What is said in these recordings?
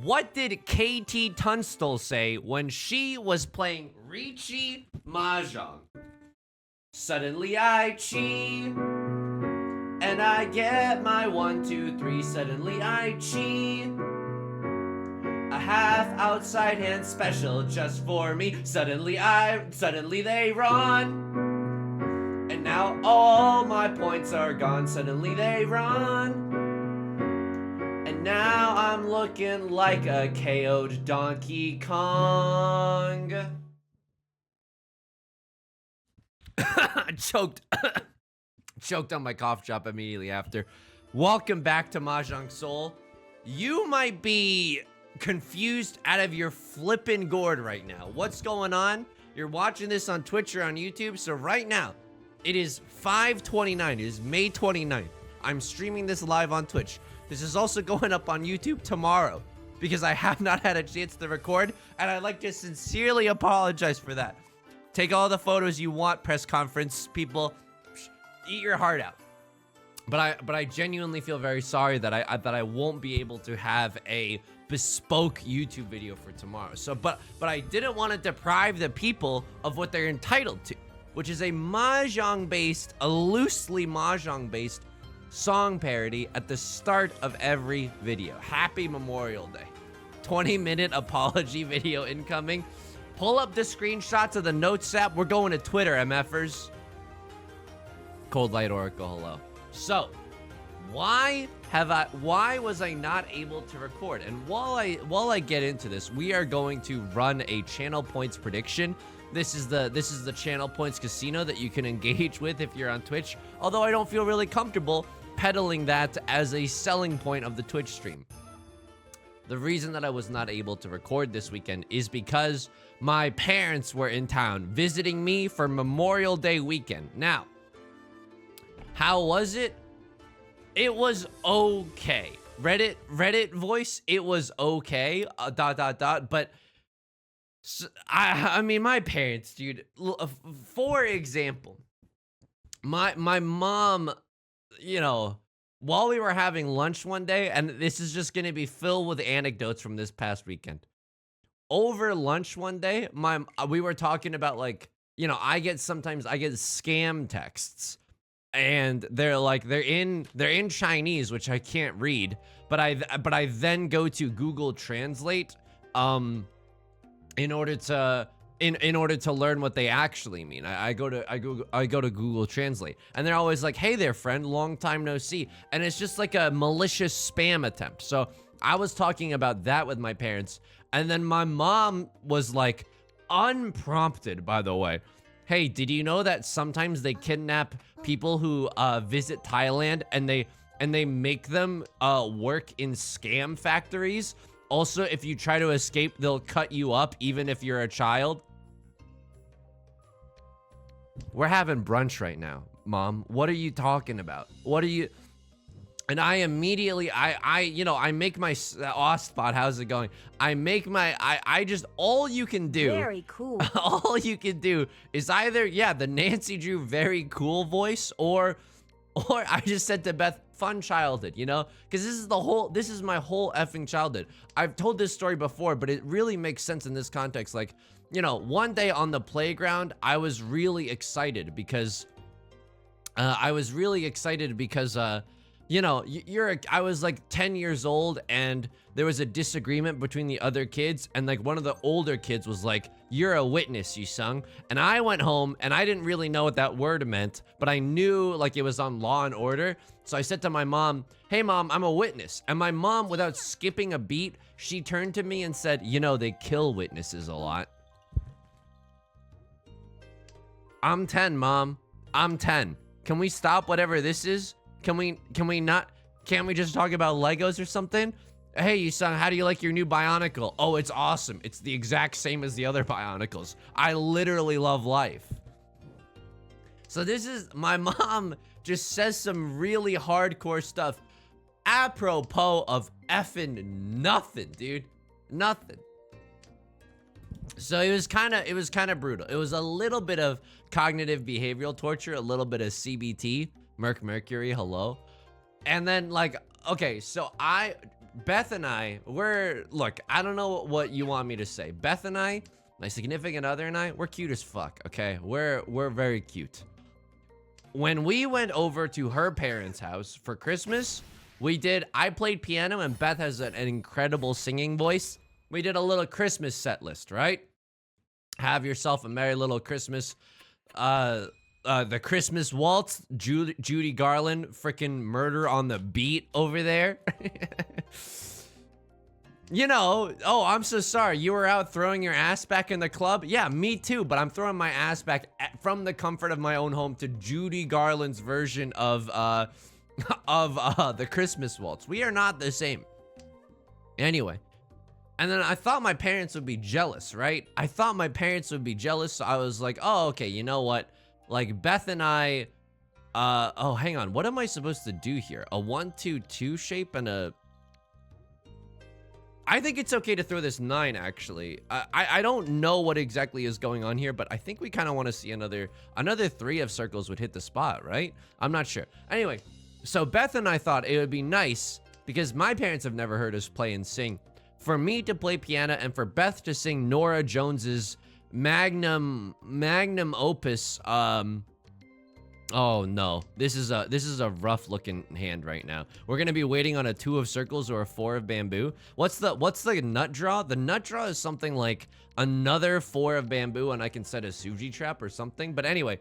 what did KT Tunstall say when she was playing Riichi Mahjong? Suddenly I cheat, and I get my 1, 2, 3. Suddenly I cheat. A half outside hand special just for me. Suddenly they run. And now all my points are gone. Suddenly they run. And now I'm looking like a KO'd Donkey Kong. I choked on my cough drop immediately after. Welcome back to Mahjong Soul. You might be confused out of your flippin' gourd right now. What's going on? You're watching this on Twitch or on YouTube, so right now, it is 5/29. It is May 29th. I'm streaming this live on Twitch. This is also going up on YouTube tomorrow because I have not had a chance to record, and I'd like to sincerely apologize for that. Take all the photos you want, press conference people. Eat your heart out. But I genuinely feel very sorry that I won't be able to have a bespoke YouTube video for tomorrow. So, but I didn't want to deprive the people of what they're entitled to, which is a mahjong-based, a loosely mahjong-based song parody at the start of every video. Happy Memorial Day. 20-minute apology video incoming. Pull up the screenshots of the notes app. We're going to Twitter, MFers. Cold Light Oracle, hello. So, why was I not able to record? And while I get into this, we are going to run a channel points prediction. This is the channel points casino that you can engage with if you're on Twitch. Although I don't feel really comfortable peddling that as a selling point of the Twitch stream. The reason that I was not able to record this weekend is because my parents were in town visiting me for Memorial Day weekend. Now, how was it? It was okay. Reddit voice, it was okay. ... But I mean, my parents, dude. For example, my mom, you know, while we were having lunch one day, and this is just gonna be filled with anecdotes from this past weekend. Over lunch one day, we were talking about, like, you know, sometimes I get scam texts. And they're in Chinese, which I can't read, but I then go to Google Translate in order to learn what they actually mean. I go to Google Translate, and they're always like, "Hey there, friend, long time no see," and it's just like a malicious spam attempt. So I was talking about that with my parents, and then my mom was like, unprompted, by the way, "Hey, did you know that sometimes they kidnap people who visit Thailand and they make them work in scam factories? Also, if you try to escape, they'll cut you up even if you're a child." We're having brunch right now, Mom. What are you talking about? What are you... And I immediately, I make my, Spot, how's it going? I just, all you can do. Very cool. All you can do is either, yeah, the Nancy Drew very cool voice, or I just said to Beth, fun childhood, you know? Because this is my whole effing childhood. I've told this story before, but it really makes sense in this context. Like, you know, one day on the playground, I was really excited because, you know, I was like 10 years old, and there was a disagreement between the other kids, and like one of the older kids was like, "You're a witness, Yusong." And I went home, and I didn't really know what that word meant, but I knew like it was on Law and Order. So I said to my mom, "Hey mom, I'm a witness." And my mom, without skipping a beat, she turned to me and said, "You know, they kill witnesses a lot." I'm 10, Mom. I'm 10. Can we stop whatever this is? Can't we just talk about Legos or something? "Hey, Yusong, how do you like your new Bionicle?" "Oh, it's awesome. It's the exact same as the other Bionicles. I literally love life." So my mom just says some really hardcore stuff apropos of effing nothing, dude. Nothing. So it was kind of brutal. It was a little bit of cognitive behavioral torture, a little bit of CBT. Mercury, hello. And then, like, okay, so Beth and I, look, I don't know what you want me to say. Beth and I, my significant other and I, we're cute as fuck, okay? We're very cute. When we went over to her parents' house for Christmas, I played piano and Beth has an incredible singing voice. We did a little Christmas set list, right? Have yourself a merry little Christmas. The Christmas waltz, Judy Garland, freaking murder on the beat over there. You know, oh, I'm so sorry. You were out throwing your ass back in the club? Yeah, me too, but I'm throwing my ass back from the comfort of my own home to Judy Garland's version of the Christmas waltz. We are not the same. Anyway, and then I thought my parents would be jealous, right? I thought my parents would be jealous, so I was like, oh, okay, you know what? Like, Beth and I, oh, hang on. What am I supposed to do here? A 1-2-2 shape and a... I think it's okay to throw this 9, actually. I don't know what exactly is going on here, but I think we kind of want to see another 3 of circles would hit the spot, right? I'm not sure. Anyway, so Beth and I thought it would be nice, because my parents have never heard us play and sing, for me to play piano and for Beth to sing Norah Jones's magnum opus. Oh no, this is a rough looking hand right now. We're gonna be waiting on a 2 of circles or a 4 of bamboo. What's the nut draw? The nut draw is something like another 4 of bamboo and I can set a Suji trap or something. But anyway,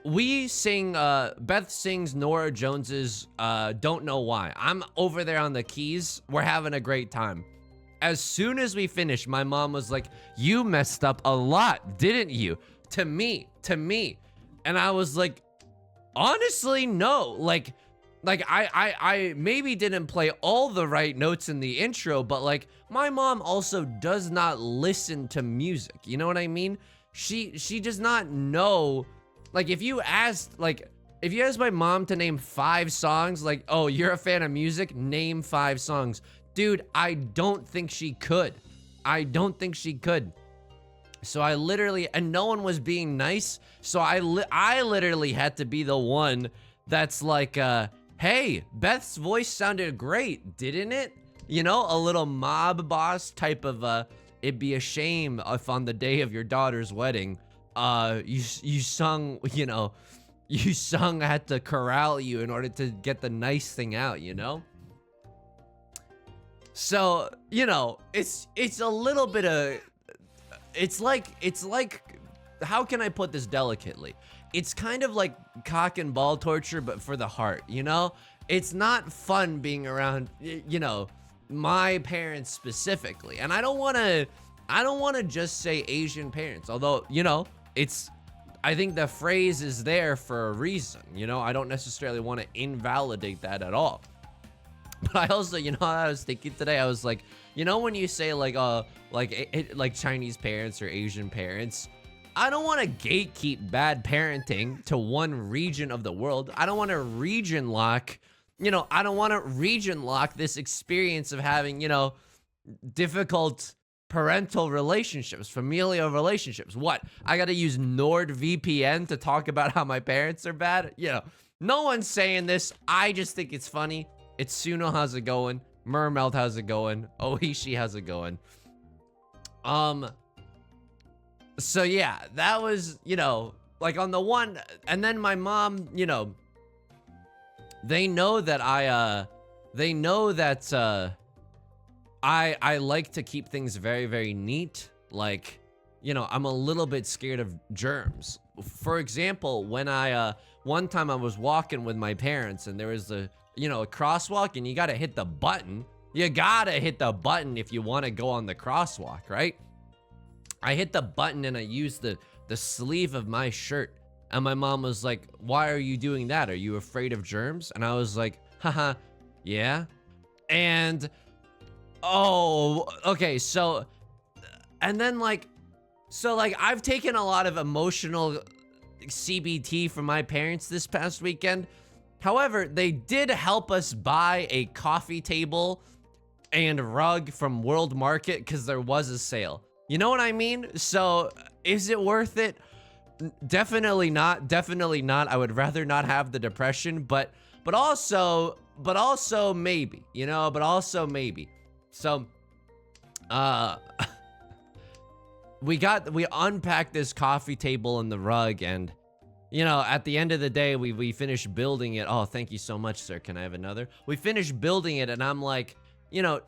we sing, Beth sings Norah Jones's Don't Know Why. I'm over there on the keys. We're having a great time. As soon as we finished, my mom was like, you messed up a lot, didn't you? To me. And I was like, honestly, no. Like I maybe didn't play all the right notes in the intro, but like my mom also does not listen to music. You know what I mean? She does not know. Like if you asked my mom to name 5 songs, like, oh, you're a fan of music, name 5 songs. Dude, I don't think she could. So I literally, and no one was being nice, so I literally had to be the one that's like, hey, Beth's voice sounded great, didn't it? You know, a little mob boss type of, it'd be a shame if on the day of your daughter's wedding, you sung, you know, you sung I had to corral you in order to get the nice thing out, you know? So, you know, it's a little bit of, it's like, how can I put this delicately? It's kind of like cock and ball torture, but for the heart, you know? It's not fun being around, you know, my parents specifically. And I don't want to just say Asian parents, although, you know, I think the phrase is there for a reason, you know? I don't necessarily want to invalidate that at all. But I also, you know, I was thinking today, I was like, you know, when you say like, like Chinese parents or Asian parents, I don't want to gatekeep bad parenting to one region of the world. I don't want to region lock, you know, I don't want to region lock this experience of having, you know, difficult parental relationships, familial relationships. What? I got to use NordVPN to talk about how my parents are bad? You know, no one's saying this. I just think it's funny. It's Suno, how's it going? Mermeld, how's it going? Oishi, how's it going? So yeah, that was, you know, like on the one, and then my mom, you know, they know that I like to keep things very, very neat. Like, you know, I'm a little bit scared of germs. For example, when one time I was walking with my parents and there was a crosswalk and you gotta hit the button. You gotta hit the button if you wanna go on the crosswalk, right? I hit the button and I used the sleeve of my shirt. And my mom was like, why are you doing that? Are you afraid of germs? And I was like, haha, yeah. And, oh, okay, so, and then like, I've taken a lot of emotional CBT from my parents this past weekend. However, they did help us buy a coffee table and rug from World Market because there was a sale. You know what I mean? So, is it worth it? Definitely not. Definitely not. I would rather not have the depression, but also, but also maybe, you know, but also maybe. So, we unpacked this coffee table and the rug, and, you know, at the end of the day, we finished building it. Oh, thank you so much, sir. Can I have another? We finished building it, and I'm like, you know,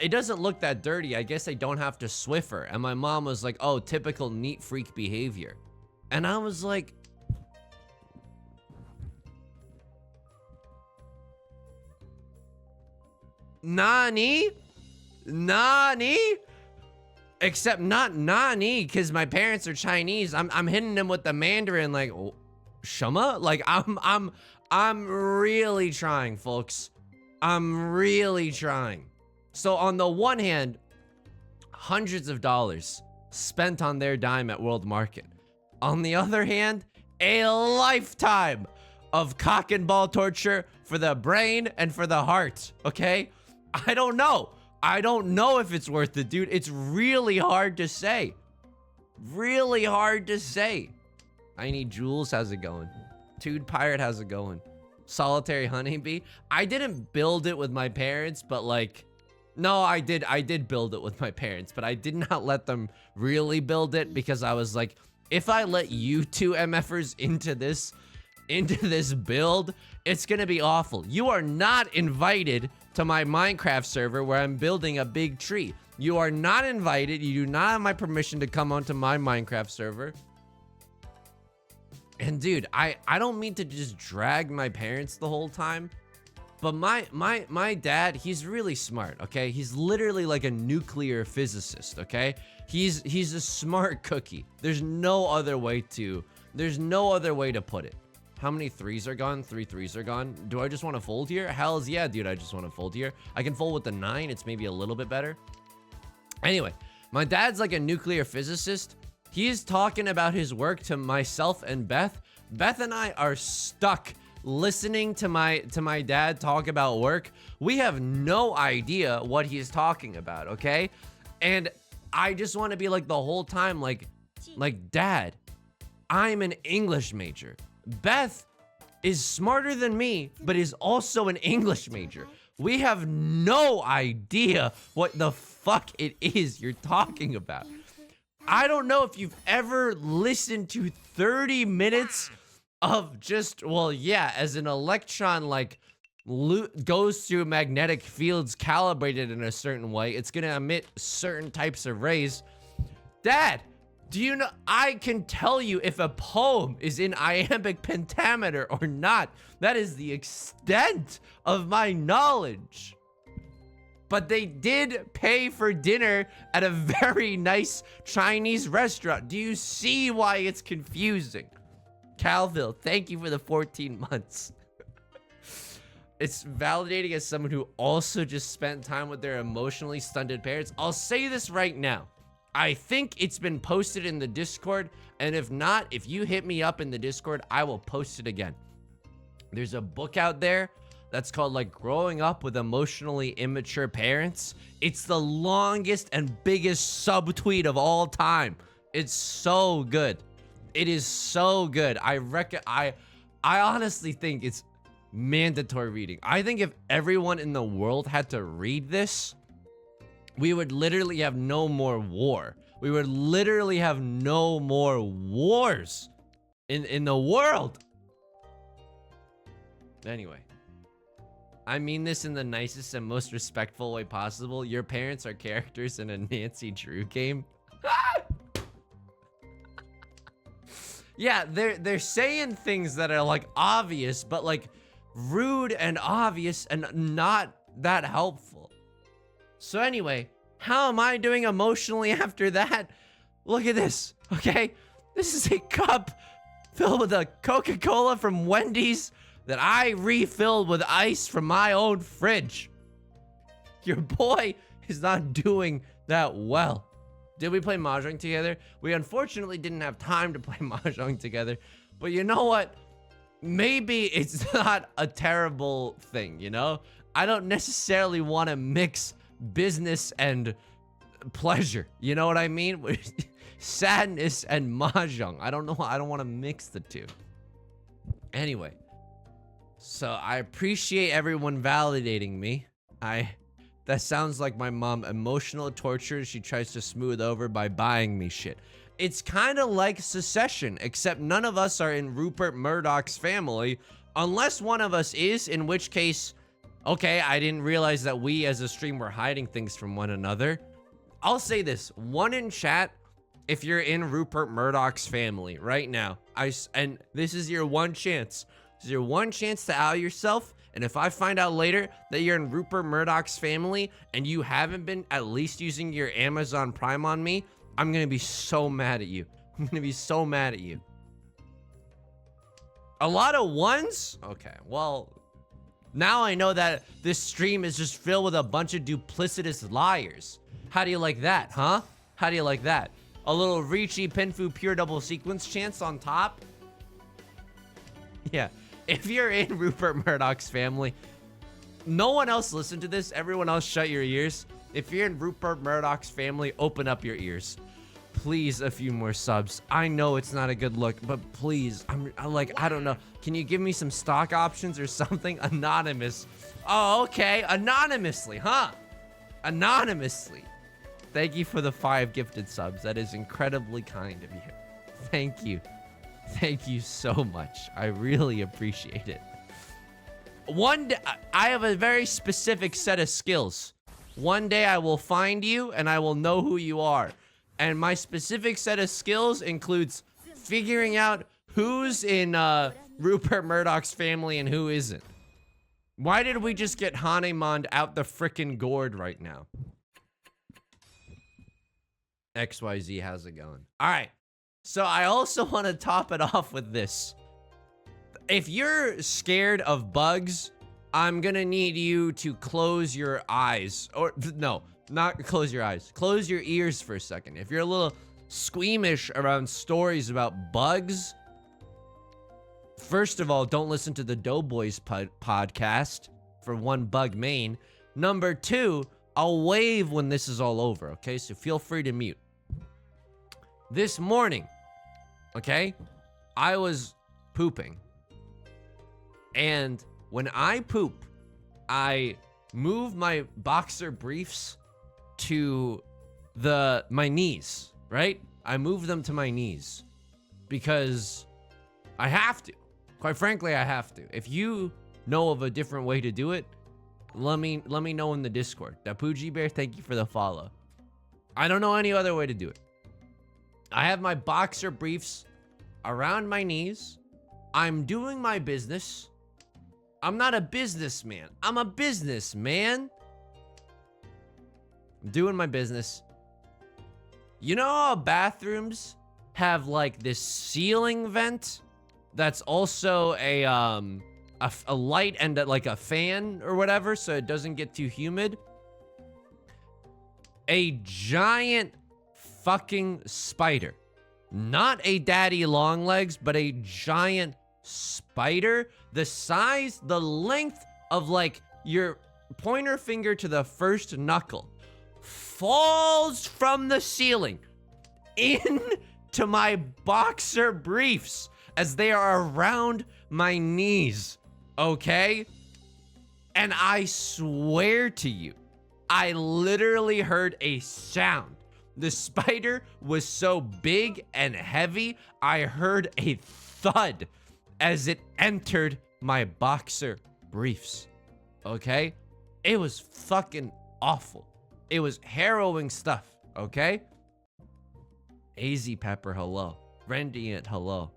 it doesn't look that dirty. I guess I don't have to Swiffer. And my mom was like, oh, typical neat freak behavior. And I was like, Nani? Nani? Except not Nani, because my parents are Chinese. I'm hitting them with the Mandarin like, oh, Shama? Like, I'm really trying, folks. I'm really trying. So on the one hand, hundreds of dollars spent on their dime at World Market. On the other hand, a lifetime of cock and ball torture for the brain and for the heart, okay? I don't know. I don't know if it's worth it, dude. It's really hard to say. Really hard to say. I need Jules, how's it going? Tude Pirate, how's it going? Solitary Honeybee. I didn't build it with my parents, but like, no, I did build it with my parents, but I did not let them really build it because I was like, if I let you two MFers into this build, it's gonna be awful. You are not invited to my Minecraft server where I'm building a big tree. You are not invited. You do not have my permission to come onto my Minecraft server. And dude, I don't mean to just drag my parents the whole time, but my dad, he's really smart, okay? He's literally like a nuclear physicist, okay? He's a smart cookie. There's no other way to put it. How many threes are gone? 3 threes are gone. Do I just want to fold here? Hells yeah, dude, I just want to fold here. I can fold with the 9. It's maybe a little bit better. Anyway, my dad's like a nuclear physicist. He's talking about his work to myself and Beth. Beth and I are stuck listening to my dad talk about work. We have no idea what he's talking about, okay? And I just want to be like the whole time like Dad, I'm an English major. Beth is smarter than me, but is also an English major. We have no idea what the fuck it is you're talking about. I don't know if you've ever listened to 30 minutes of just, well, yeah, as an electron like goes through magnetic fields calibrated in a certain way, it's gonna emit certain types of rays. Dad, do you know, I can tell you if a poem is in iambic pentameter or not. That is the extent of my knowledge. But they did pay for dinner at a very nice Chinese restaurant. Do you see why it's confusing? Calville, thank you for the 14 months. It's validating as someone who also just spent time with their emotionally stunted parents. I'll say this right now. I think it's been posted in the Discord, and if not, if you hit me up in the Discord, I will post it again. There's a book out there that's called like Growing Up with Emotionally Immature Parents. It's the longest and biggest subtweet of all time. It's so good. It is so good. I honestly think it's mandatory reading. I think if everyone in the world had to read this, we would literally have no more war. We would literally have no more wars in the world. Anyway, I mean this in the nicest and most respectful way possible. Your parents are characters in a Nancy Drew game. Yeah, they're saying things that are like obvious, but like rude and obvious and not that helpful. So anyway, how am I doing emotionally after that? Look at this, okay? This is a cup filled with a Coca-Cola from Wendy's that I refilled with ice from my own fridge. Your boy is not doing that well. Did we play Mahjong together? We unfortunately didn't have time to play Mahjong together, but you know what? Maybe it's not a terrible thing, you know? I don't necessarily want to mix business and pleasure, you know what I mean? Sadness and Mahjong. I don't know, I don't want to mix the two. Anyway, So I appreciate everyone validating me. That sounds like my mom emotional torture she tries to smooth over by buying me shit. It's kind of like Secession, except none of us are in Rupert Murdoch's family, unless one of us is, in which case, okay, I didn't realize that we as a stream were hiding things from one another. I'll say this, one in chat, if you're in Rupert Murdoch's family right now, and this is your one chance. This is your one chance to out yourself. And if I find out later that you're in Rupert Murdoch's family and you haven't been at least using your Amazon Prime on me, I'm gonna be so mad at you. I'm gonna be so mad at you. A lot of ones? Okay, well, now I know that this stream is just filled with a bunch of duplicitous liars. How do you like that, huh? How do you like that? A little Riichi Pinfu pure double sequence chance on top? Yeah. If you're in Rupert Murdoch's family, no one else listen to this. Everyone else shut your ears. If you're in Rupert Murdoch's family, open up your ears. Please, a few more subs. I know it's not a good look, but please, I'm like, I don't know. Can you give me some stock options or something? Anonymous. Oh, okay. Anonymously, huh? Anonymously. Thank you for the 5 gifted subs. That is incredibly kind of you. Thank you. Thank you so much. I really appreciate it. One day, I have a very specific set of skills. One day I will find you and I will know who you are. And my specific set of skills includes figuring out who's in Rupert Murdoch's family and who isn't. Why did we just get Hanemond out the frickin' gourd right now? XYZ, how's it going? All right. So I also want to top it off with this. If you're scared of bugs, I'm gonna need you to close your eyes. Or no, not close your eyes. Close your ears for a second. If you're a little squeamish around stories about bugs, first of all, don't listen to the Doughboys podcast for one bug main. Number 2, I'll wave when this is all over, okay? So feel free to mute. This morning, okay, I was pooping. And when I poop, I move my boxer briefs to my knees, right? I move them to my knees because I have to. Quite frankly, I have to. If you know of a different way to do it, let me know in the Discord. Dapuji Bear, thank you for the follow. I don't know any other way to do it. I have my boxer briefs around my knees. I'm doing my business. I'm not a businessman. I'm a businessman. I'm doing my business. You know how bathrooms have like this ceiling vent that's also a light and like a fan or whatever so it doesn't get too humid? A giant fucking spider. Not a daddy long legs, but a giant spider. The size, the length of like your pointer finger to the first knuckle falls from the ceiling into my boxer briefs as they are around my knees, okay? And I swear to you, I literally heard a sound. The spider was so big and heavy, I heard a thud as it entered my boxer briefs, okay? It was fucking awful. It was harrowing stuff, okay? AZ Pepper, hello. Rendiant, hello.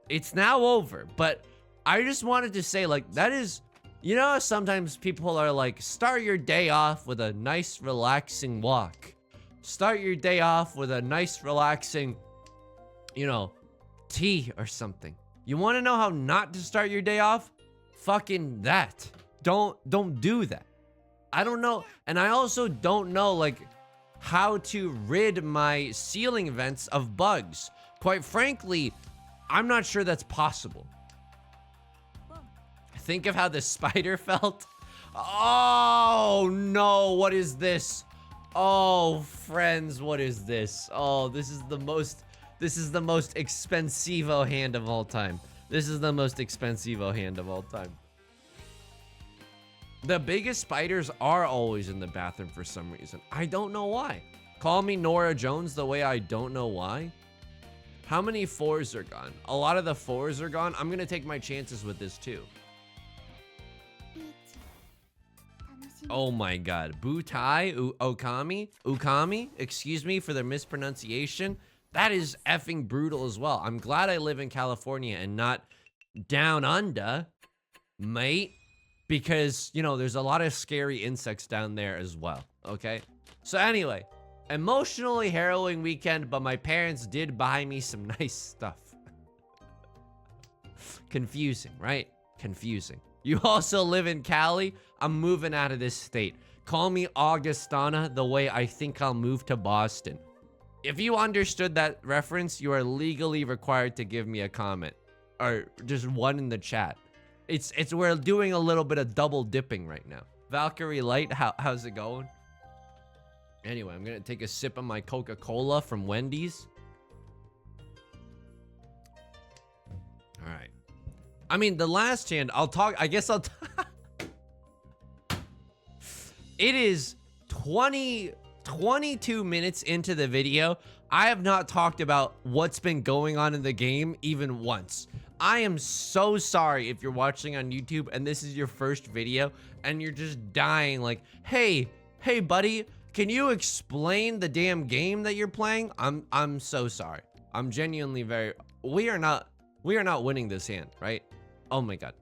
It's now over, but I just wanted to say, like, that is, you know how sometimes people are like, start your day off with a nice, relaxing walk. Start your day off with a nice, relaxing, you know, tea or something. You want to know how not to start your day off? Fucking that. Don't do that. I don't know. And I also don't know, like, how to rid my ceiling vents of bugs. Quite frankly, I'm not sure that's possible. Think of how the spider felt. Oh, no. What is this? Oh, friends, what is this? Oh, this is the most expensivo hand of all time. This is the most expensivo hand of all time. The biggest spiders are always in the bathroom for some reason. I don't know why. Call me Nora Jones the way I don't know why. How many 4s are gone? A lot of the 4s are gone. I'm gonna take my chances with this too. Oh my god. Butai Ukami, excuse me for the mispronunciation. That is effing brutal as well. I'm glad I live in California and not down under, mate. Because, you know, there's a lot of scary insects down there as well, okay? So anyway, emotionally harrowing weekend, but my parents did buy me some nice stuff. Confusing, right? Confusing. You also live in Cali? I'm moving out of this state. Call me Augustana the way I think I'll move to Boston. If you understood that reference, you are legally required to give me a comment. Or just one in the chat. It's we're doing a little bit of double dipping right now. Valkyrie Light, how's it going? Anyway, I'm gonna take a sip of my Coca-Cola from Wendy's. All right. I mean, the last hand, I guess I'll It is 22 minutes into the video. I have not talked about what's been going on in the game even once. I am so sorry if you're watching on YouTube and this is your first video and you're just dying like, hey buddy, can you explain the damn game that you're playing? I'm so sorry. I'm genuinely we are not winning this hand, right? Oh my god.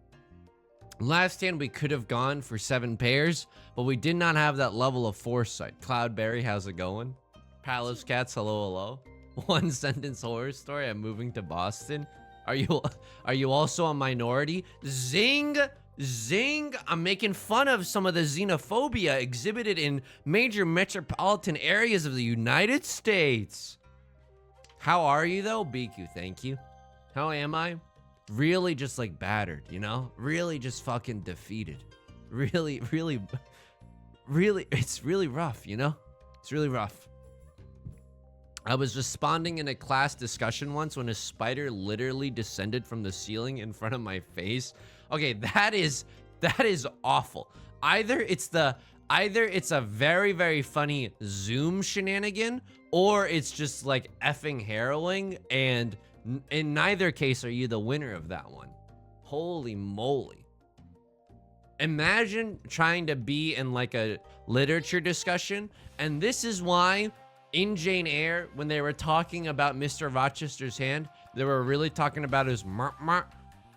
Last hand we could have gone for 7 pairs, but we did not have that level of foresight. Cloudberry, how's it going? Palace Cats, hello. One sentence horror story, I'm moving to Boston. Are you also a minority? Zing! I'm making fun of some of the xenophobia exhibited in major metropolitan areas of the United States. How are you though? BQ, thank you. How am I? Really just like battered, you know? Really just fucking defeated. Really, it's really rough, you know? It's really rough. I was responding in a class discussion once when a spider literally descended from the ceiling in front of my face. Okay, that is awful. Either it's a very, very funny Zoom shenanigan, or it's just like effing harrowing, and in neither case are you the winner of that one. Holy moly. Imagine trying to be in like a literature discussion, and this is why in Jane Eyre, when they were talking about Mr. Rochester's hand, they were really talking about his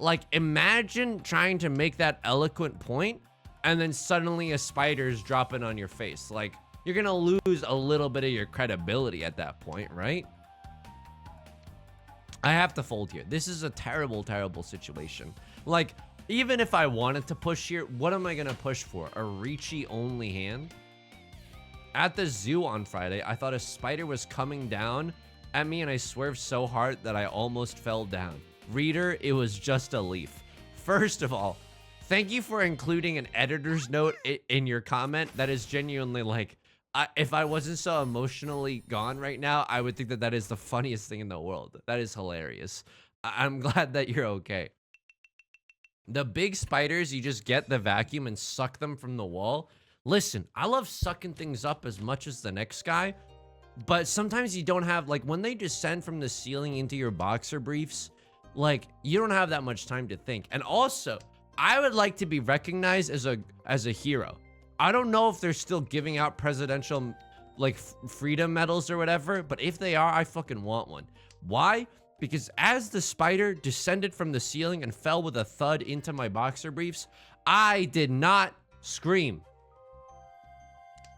like, imagine trying to make that eloquent point, and then suddenly a spider's dropping on your face. Like, you're gonna lose a little bit of your credibility at that point, right? I have to fold here. This is a terrible, terrible situation. Like, even if I wanted to push here, what am I gonna push for? A Riichi only hand? At the zoo on Friday, I thought a spider was coming down at me and I swerved so hard that I almost fell down. Reader, it was just a leaf. First of all, thank you for including an editor's note in your comment. That is genuinely like, if I wasn't so emotionally gone right now, I would think that that is the funniest thing in the world. That is hilarious. I'm glad that you're okay. The big spiders, you just get the vacuum and suck them from the wall. Listen, I love sucking things up as much as the next guy, but sometimes you don't have, like, when they descend from the ceiling into your boxer briefs, like, you don't have that much time to think. And also, I would like to be recognized as a hero. I don't know if they're still giving out presidential, like, freedom medals or whatever, but if they are, I fucking want one. Why? Because as the spider descended from the ceiling and fell with a thud into my boxer briefs, I did not scream.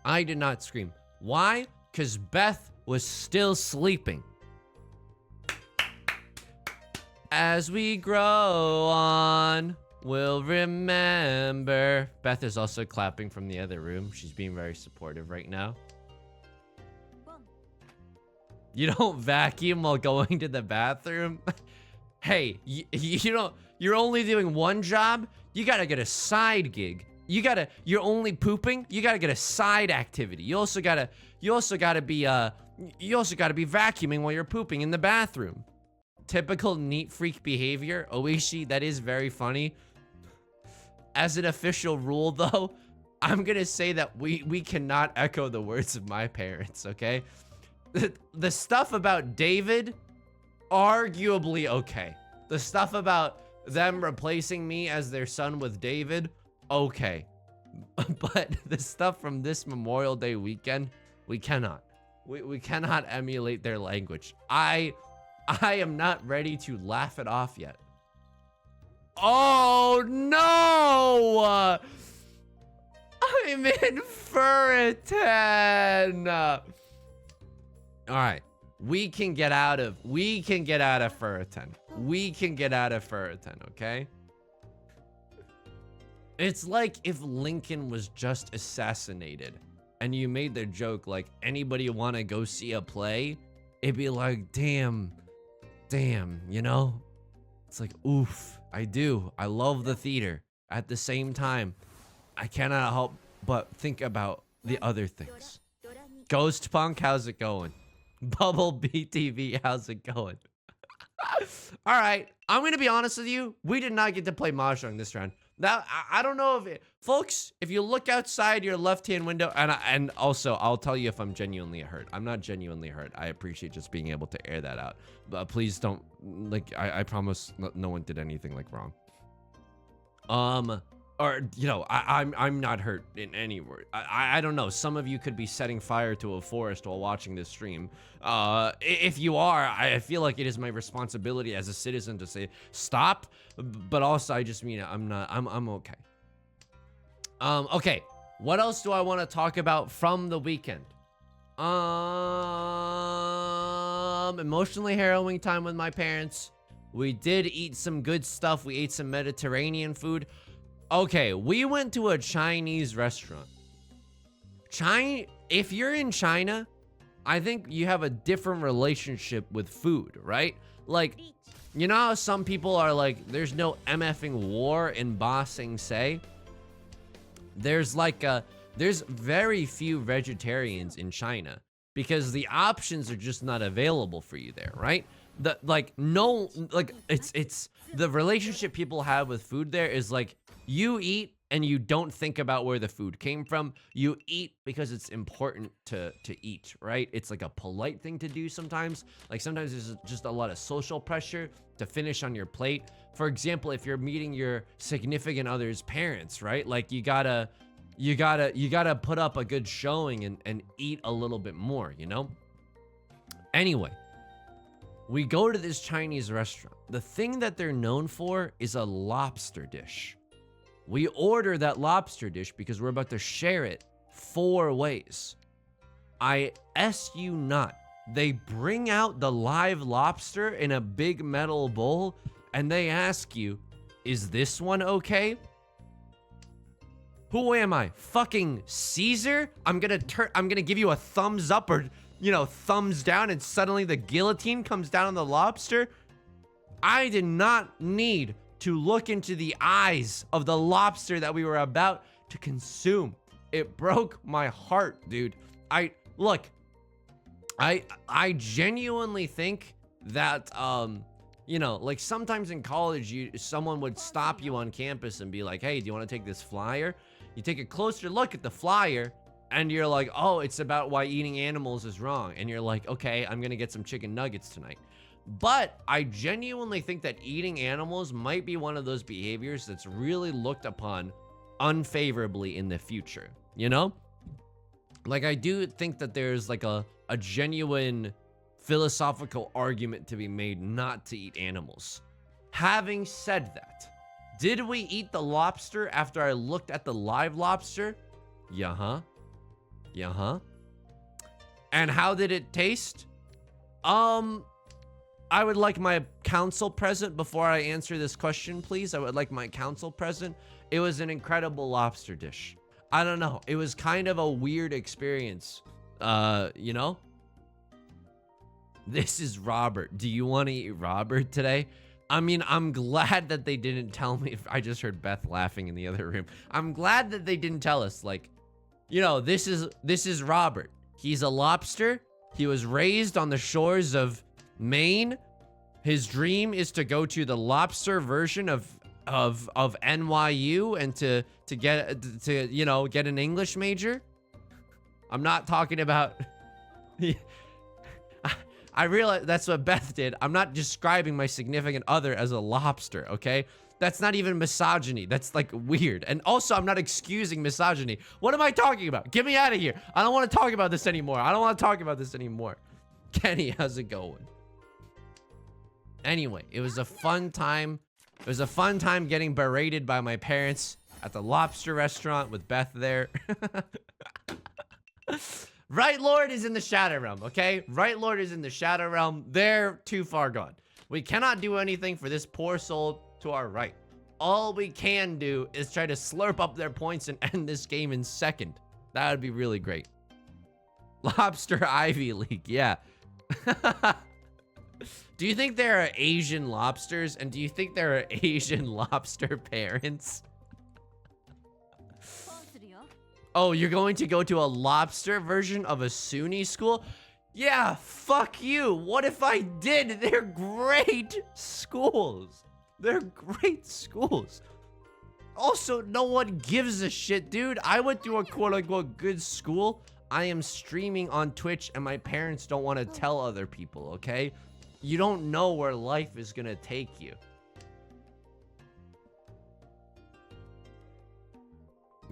I did not scream. Why? Because Beth was still sleeping. As we grow on, we'll remember. Beth is also clapping from the other room. She's being very supportive right now. You don't vacuum while going to the bathroom? Hey, you don't, you're only doing one job? You gotta get a side gig. You're only pooping? You gotta get a side activity. You also gotta be vacuuming while you're pooping in the bathroom. typical neat freak behavior. Oishi, that is very funny. As an official rule, though, I'm gonna say that we cannot echo the words of my parents, okay? The stuff about David, arguably okay. The stuff about them replacing me as their son with David, okay. But the stuff from this Memorial Day weekend, we cannot. We cannot emulate their language. I am not ready to laugh it off yet. Oh no! I'm in Furitan. All right, we can get out of Furitan. We can get out of Furitan, okay? It's like if Lincoln was just assassinated and you made the joke like, anybody want to go see a play? It'd be like, damn, you know? It's like, oof, I do. I love the theater. At the same time, I cannot help but think about the other things. Ghost Punk, how's it going? Bubble BTV, how's it going? All right, I'm gonna be honest with you. We did not get to play Mahjong this round. Now, I don't know if it, folks, if you look outside your left-hand window, and also, I'll tell you if I'm genuinely hurt. I'm not genuinely hurt. I appreciate just being able to air that out. But please don't, like, I promise no one did anything, like, wrong. Or, you know, I'm not hurt in any word. I don't know. Some of you could be setting fire to a forest while watching this stream. If you are, I feel like it is my responsibility as a citizen to say stop. But also, I just mean I'm okay. Okay. What else do I want to talk about from the weekend? Emotionally harrowing time with my parents. We did eat some good stuff. We ate some Mediterranean food. Okay, we went to a Chinese restaurant. If you're in China, I think you have a different relationship with food, right? Like, you know how some people are like, there's no MFing war in Ba Sing Se? There's very few vegetarians in China because the options are just not available for you there, right? It's the relationship people have with food there is like, you eat and you don't think about where the food came from. You eat because it's important to eat, right? It's like a polite thing to do sometimes. Like sometimes there's just a lot of social pressure to finish on your plate. For example, if you're meeting your significant other's parents, right? Like you gotta put up a good showing and eat a little bit more, you know? Anyway, we go to this Chinese restaurant. The thing that they're known for is a lobster dish. We order that lobster dish because we're about to share it 4 ways. I S you not. They bring out the live lobster in a big metal bowl and they ask you, is this one okay? Who am I? Fucking Caesar? I'm gonna give you a thumbs up or, you know, thumbs down and suddenly the guillotine comes down on the lobster? I did not need to look into the eyes of the lobster that we were about to consume. It broke my heart, dude. I genuinely think that, you know, like sometimes in college, someone would stop you on campus and be like, hey, do you want to take this flyer? You take a closer look at the flyer and you're like, oh, it's about why eating animals is wrong. And you're like, okay, I'm gonna get some chicken nuggets tonight. But I genuinely think that eating animals might be one of those behaviors that's really looked upon unfavorably in the future, you know? Like, I do think that there's like a genuine philosophical argument to be made not to eat animals. Having said that, did we eat the lobster after I looked at the live lobster? Yeah-huh. And how did it taste? I would like my counsel present before I answer this question, please. I would like my counsel present. It was an incredible lobster dish. I don't know. It was kind of a weird experience. You know? This is Robert. Do you want to eat Robert today? I mean, I'm glad that they didn't tell me. I just heard Beth laughing in the other room. I'm glad that they didn't tell us, like, you know, this is Robert. He's a lobster. He was raised on the shores of Maine. His dream is to go to the Lobster version of NYU and to get you know, get an English major. I'm not talking about I realize that's what Beth did. I'm not describing my significant other as a lobster, okay? That's not even misogyny. That's like weird. And also, I'm not excusing misogyny. What am I talking about? Get me out of here. I don't want to talk about this anymore. I don't want to talk about this anymore. Kenny, how's it going? Anyway, it was a fun time. It was a fun time getting berated by my parents at the Lobster restaurant with Beth there. Right Lord is in the Shadow Realm, okay? Right Lord is in the Shadow Realm. They're too far gone. We cannot do anything for this poor soul to our right. All we can do is try to slurp up their points and end this game in second. That would be really great. Lobster Ivy League, yeah. Do you think there are Asian lobsters? And do you think there are Asian lobster parents? Oh, you're going to go to a lobster version of a SUNY school? Yeah, fuck you. What if I did? They're great schools. They're great schools. Also, no one gives a shit, dude. I went to a quote-unquote good school. I am streaming on Twitch, and my parents don't want to tell other people, okay? You don't know where life is gonna take you.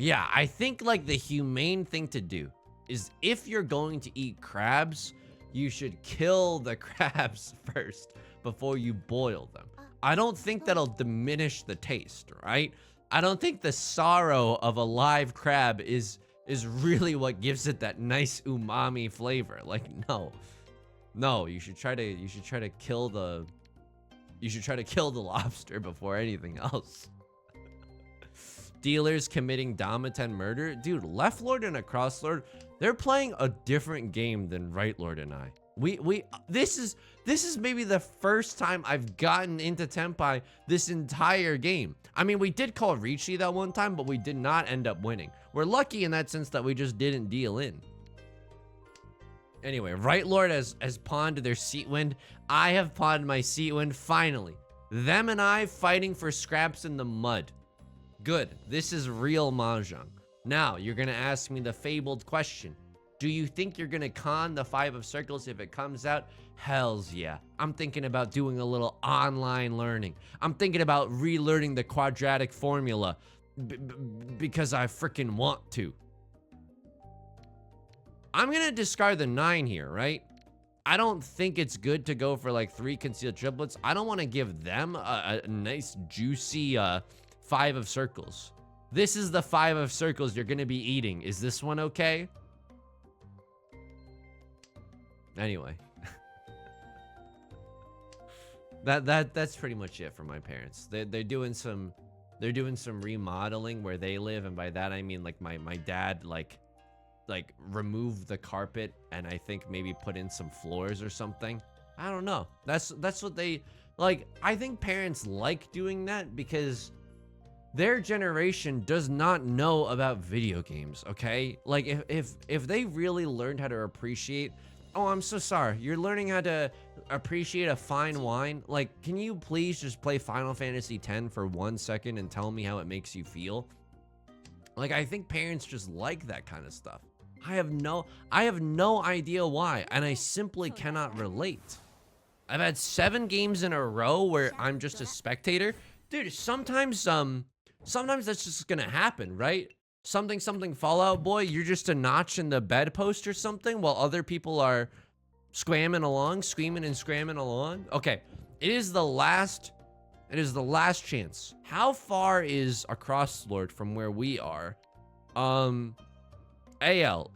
Yeah, I think like the humane thing to do is if you're going to eat crabs, you should kill the crabs first before you boil them. I don't think that'll diminish the taste, right? I don't think the sorrow of a live crab is really what gives it that nice umami flavor. Like, no, you should try to kill the lobster before anything else. Dealers committing Damaten murder. Dude, Left Lord and Across Lord, they're playing a different game than Right Lord and I. This is maybe the first time I've gotten into Tenpai this entire game. I mean, we did call Riichi that one time, but we did not end up winning. We're lucky in that sense that we just didn't deal in. Anyway, Right Lord has pawned their seat wind. I have pawned my seat wind, finally. Them and I fighting for scraps in the mud. Good, this is real Mahjong. Now, you're gonna ask me the fabled question. Do you think you're gonna con the 5 of circles if it comes out? Hells yeah. I'm thinking about doing a little online learning. I'm thinking about relearning the quadratic formula because I freaking want to. I'm gonna discard the 9 here, right? I don't think it's good to go for like 3 concealed triplets. I don't want to give them a nice juicy 5 of circles. This is the 5 of circles you're gonna be eating. Is this one okay? Anyway. That's pretty much it for my parents. They're doing some remodeling where they live, and by that I mean like my dad like remove the carpet and I think maybe put in some floors or something. I don't know. That's what they like. I think parents like doing that because their generation does not know about video games, okay? Like if they really learned how to appreciate, oh, I'm so sorry, you're learning how to appreciate a fine wine. Like, can you please just play Final Fantasy X for 1 second and tell me how it makes you feel? Like, I think parents just like that kind of stuff. I have no idea why, and I simply cannot relate. I've had 7 games in a row where I'm just a spectator. Dude, sometimes that's just gonna happen, right? Something Fallout Boy, you're just a notch in the bedpost or something while other people are screaming and scramming along. Okay, it is the last chance. How far is Across Lord from where we are? ALEXANDER,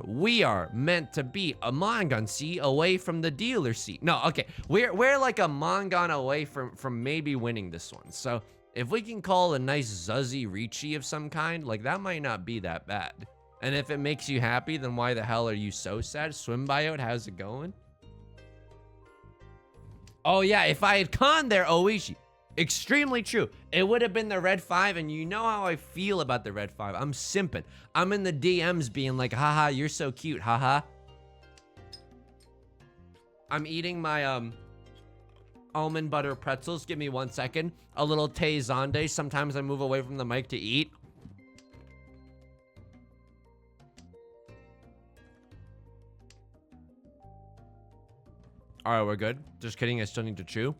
we are meant to be a Mongon seat away from the dealer seat. No, okay, we're like a Mongon away from maybe winning this one. So if we can call a nice Zuzzy Riichi of some kind, like that might not be that bad. And if it makes you happy, then why the hell are you so sad? Swim buyout, how's it going? Oh yeah, if I had conned their Oishi, extremely true. It would have been the red 5, and you know how I feel about the red 5. I'm simping. I'm in the DMs being like, haha, you're so cute, haha. I'm eating my almond butter pretzels. Give me 1 second. A little Tay Zonde. Sometimes I move away from the mic to eat. All right, we're good. Just kidding. I still need to chew.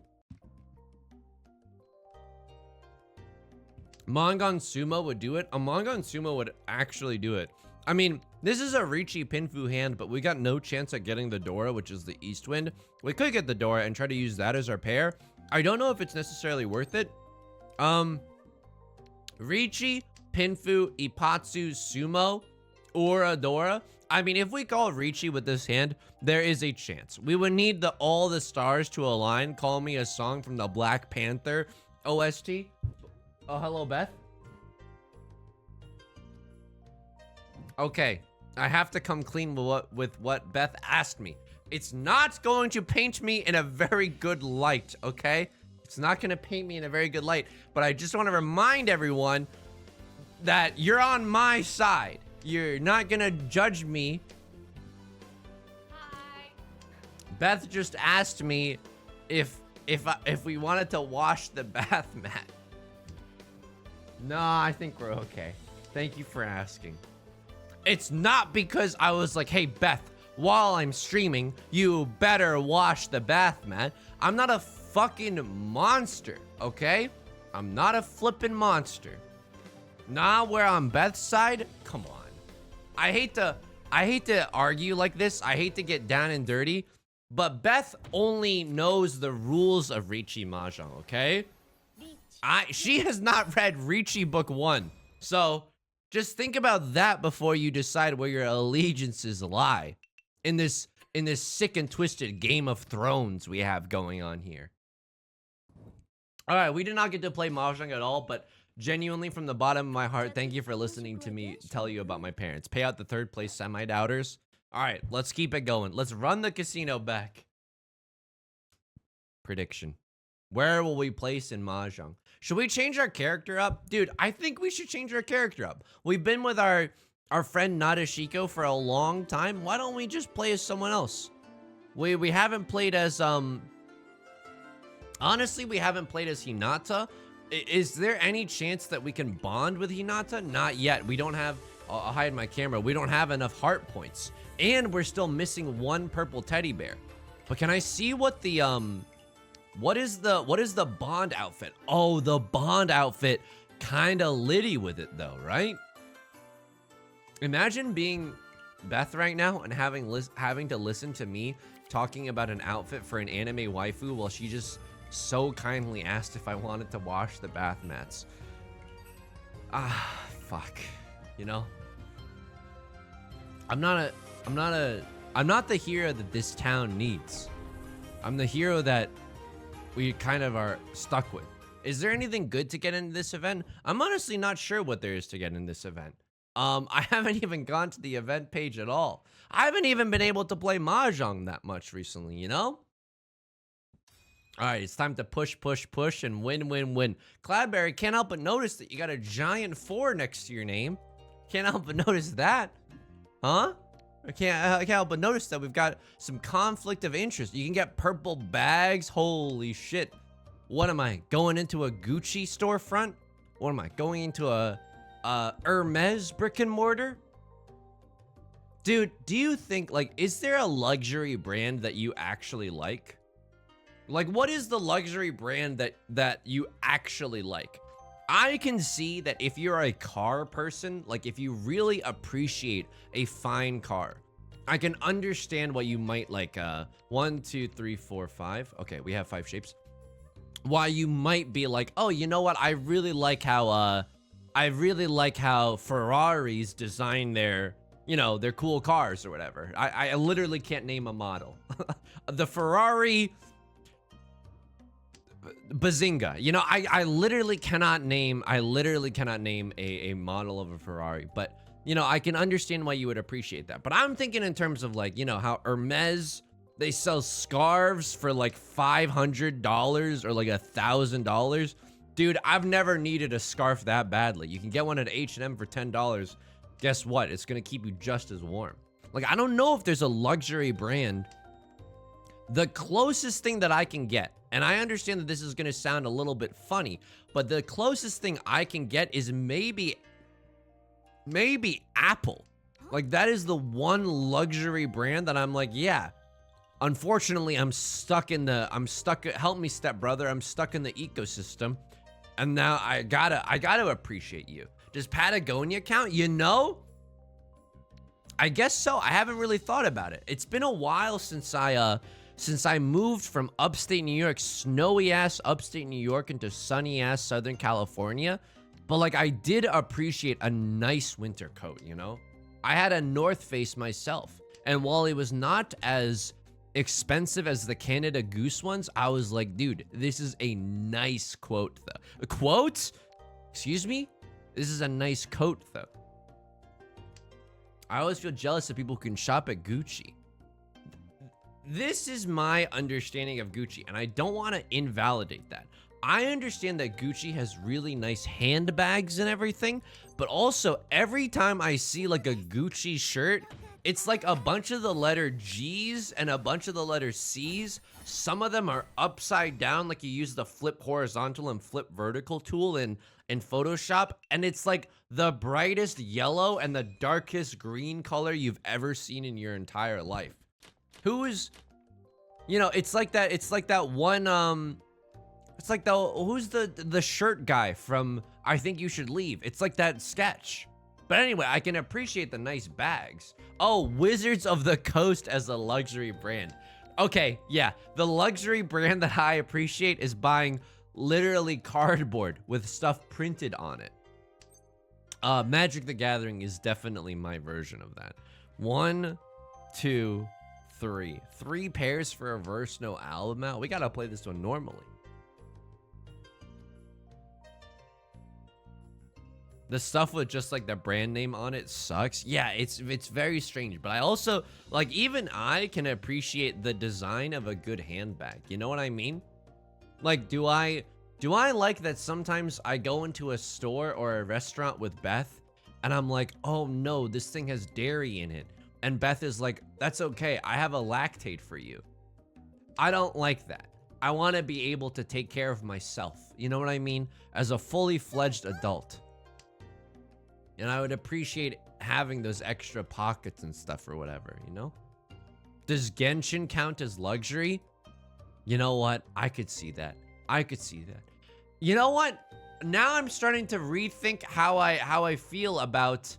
Mahjong Sumo would do it. A Mahjong Sumo would actually do it. I mean, this is a Riichi Pinfu hand, but we got no chance at getting the Dora, which is the East Wind. We could get the Dora and try to use that as our pair. I don't know if it's necessarily worth it. Riichi, Pinfu, Ipatsu, Sumo, or a Dora. I mean, if we call Riichi with this hand, there is a chance. We would need all the stars to align. Call me a song from the Black Panther OST. Oh, hello, Beth. Okay, I have to come clean with what Beth asked me. It's not going to paint me in a very good light, okay? It's not going to paint me in a very good light, but I just want to remind everyone that you're on my side. You're not going to judge me. Hi. Beth just asked me if we wanted to wash the bath mat. No, I think we're okay. Thank you for asking. It's not because I was like, hey, Beth, while I'm streaming, you better wash the bath mat. I'm not a fucking monster, okay? I'm not a flippin' monster. Nah, we're on Beth's side? Come on. I hate to argue like this. I hate to get down and dirty, but Beth only knows the rules of Riichi Mahjong, okay? She has not read Riichi Book 1. So just think about that before you decide where your allegiances lie in this sick and twisted Game of Thrones we have going on here. All right, we did not get to play Mahjong at all, but genuinely from the bottom of my heart, thank you for listening to me tell you about my parents. Pay out the third place semi-doubters. All right, let's keep it going. Let's run the casino back. Prediction. Where will we place in Mahjong? Should we change our character up? Dude, I think we should change our character up. We've been with our friend Nadeshiko for a long time. Why don't we just play as someone else? We haven't played as, honestly, we haven't played as Hinata. Is there any chance that we can bond with Hinata? Not yet. We don't have, I'll hide my camera. We don't have enough heart points. And we're still missing one purple teddy bear. But can I see what the, what is the Bond outfit? Oh, the Bond outfit kinda litty with it though, right? Imagine being Beth right now and having to listen to me talking about an outfit for an anime waifu while she just so kindly asked if I wanted to wash the bath mats. Ah, fuck. You know? I'm not the hero that this town needs. I'm the hero that we kind of are stuck with. Is there anything good to get into this event? I'm honestly not sure what there is to get in this event. I haven't even gone to the event page at all. I haven't even been able to play Mahjong that much recently, you know? All right, it's time to push, push, push, and win, win, win. Cloudberry, can't help but notice that you got a giant 4 next to your name. Can't help but notice that. Huh? I can't help but notice that we've got some conflict of interest. You can get purple bags. Holy shit. What am I, going into a Gucci storefront? What am I, going into a Hermes brick and mortar? Dude, do you think, like, is there a luxury brand that you actually like? Like, what is the luxury brand that you actually like? I can see that if you're a car person, like if you really appreciate a fine car, I can understand why you might like 1, 2, 3, 4, 5. Okay, we have 5 shapes. Why you might be like, oh, you know what? I really like how Ferraris design their, you know, their cool cars or whatever. I literally can't name a model. The Ferrari Bazinga. You know, I literally cannot name a model of a Ferrari, but you know, I can understand why you would appreciate that. But I'm thinking in terms of like, you know, how Hermes, they sell scarves for like $500 or like $1,000. Dude, I've never needed a scarf that badly. You can get one at H&M for $10. Guess what? It's gonna keep you just as warm. Like, I don't know if there's a luxury brand The closest thing that I can get, and I understand that this is gonna sound a little bit funny, but the closest thing I can get is maybe Apple. Like, that is the one luxury brand that I'm like, yeah. Unfortunately, help me stepbrother, I'm stuck in the ecosystem. And now I gotta appreciate you. Does Patagonia count? You know? I guess so. I haven't really thought about it. It's been a while since I moved from upstate New York, snowy ass upstate New York, into sunny ass Southern California. But like, I did appreciate a nice winter coat, you know? I had a North Face myself. And while it was not as expensive as the Canada Goose ones, I was like, dude, this is a nice quote though. A quote? Excuse me? This is a nice coat though. I always feel jealous of people who can shop at Gucci. This is my understanding of Gucci, and I don't want to invalidate that. I understand that Gucci has really nice handbags and everything, but also every time I see like a Gucci shirt, it's like a bunch of the letter G's and a bunch of the letter C's. Some of them are upside down, like you use the flip horizontal and flip vertical tool in Photoshop, and it's like the brightest yellow and the darkest green color you've ever seen in your entire life. Who is, you know, it's like that one, it's like who's the shirt guy from I Think You Should Leave? It's like that sketch. But anyway, I can appreciate the nice bags. Oh, Wizards of the Coast as a luxury brand. Okay, yeah, the luxury brand that I appreciate is buying literally cardboard with stuff printed on it. Magic the Gathering is definitely my version of that. 1, 2, 3. 3 pairs for a verse, no album out. We gotta play this one normally. The stuff with just like the brand name on it sucks. Yeah, it's very strange. But I also, like, even I can appreciate the design of a good handbag. You know what I mean? Like, do I like that sometimes I go into a store or a restaurant with Beth and I'm like, oh no, this thing has dairy in it. And Beth is like, that's okay, I have a lactate for you. I don't like that. I want to be able to take care of myself. You know what I mean? As a fully fledged adult. And I would appreciate having those extra pockets and stuff or whatever, you know? Does Genshin count as luxury? You know what? I could see that. I could see that. You know what? Now I'm starting to rethink how I feel about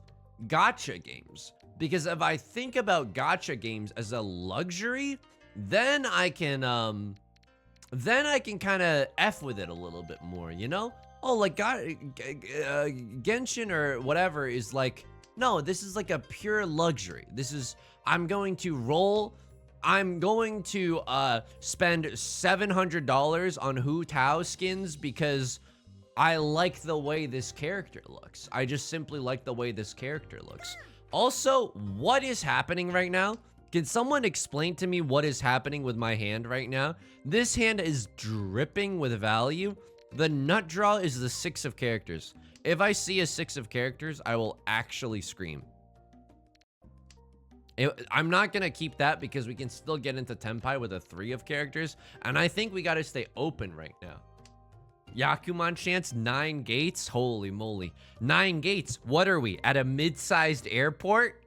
gacha games. Because if I think about gacha games as a luxury, then I can kind of F with it a little bit more, you know? Oh, like Genshin or whatever is like, no, this is like a pure luxury. This is, I'm going to spend $700 on Hu Tao skins because I like the way this character looks. I just simply like the way this character looks. Also, what is happening right now? Can someone explain to me what is happening with my hand right now? This hand is dripping with value. The nut draw is the 6 of characters. If I see a 6 of characters, I will actually scream. I'm not gonna keep that because we can still get into Tenpai with a 3 of characters. And I think we gotta stay open right now. Yakuman chance, 9 gates. Holy moly. 9 gates. What are we, at a mid-sized airport?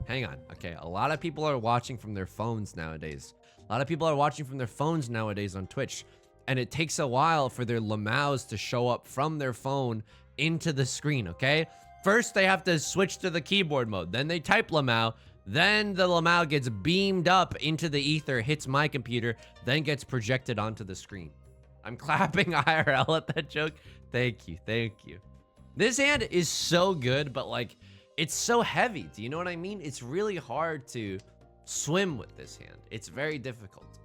Hang on. Okay, a lot of people are watching from their phones nowadays. A lot of people are watching from their phones nowadays on Twitch. And it takes a while for their lamaus to show up from their phone into the screen, okay? First, they have to switch to the keyboard mode. Then they type lamau. Then the lamau gets beamed up into the ether, hits my computer, then gets projected onto the screen. I'm clapping IRL at that joke. Thank you, thank you. This hand is so good, but like, it's so heavy. Do you know what I mean? It's really hard to swim with this hand. It's very difficult.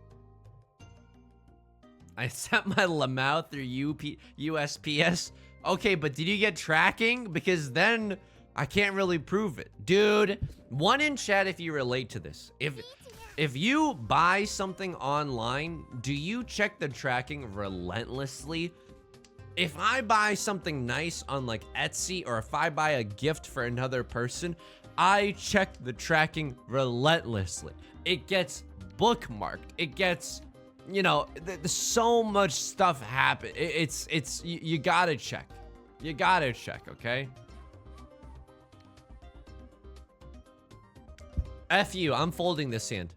I sent my lamau through USPS. Okay, but did you get tracking? Because then I can't really prove it. Dude, one in chat if you relate to this. If you buy something online, do you check the tracking relentlessly? If I buy something nice on like Etsy, or if I buy a gift for another person, I check the tracking relentlessly. It gets bookmarked. It gets, you know, so much stuff happen. You gotta check. You gotta check, okay? F you, I'm folding this hand.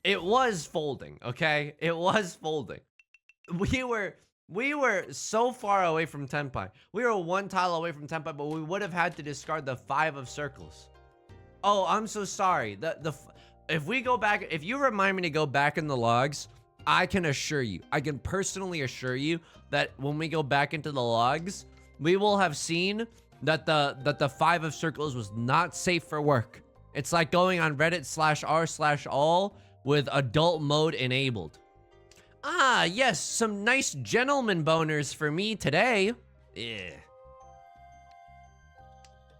It was folding, okay? It was folding. We were so far away from Tenpai. We were one tile away from Tenpai, but we would have had to discard the 5 of circles. Oh, I'm so sorry. If we go back, if you remind me to go back in the logs, I can assure you, I can personally assure you that when we go back into the logs, we will have seen that the 5 of circles was not safe for work. It's like going on Reddit/r/all with adult mode enabled. Ah, yes, some nice gentleman boners for me today. Yeah.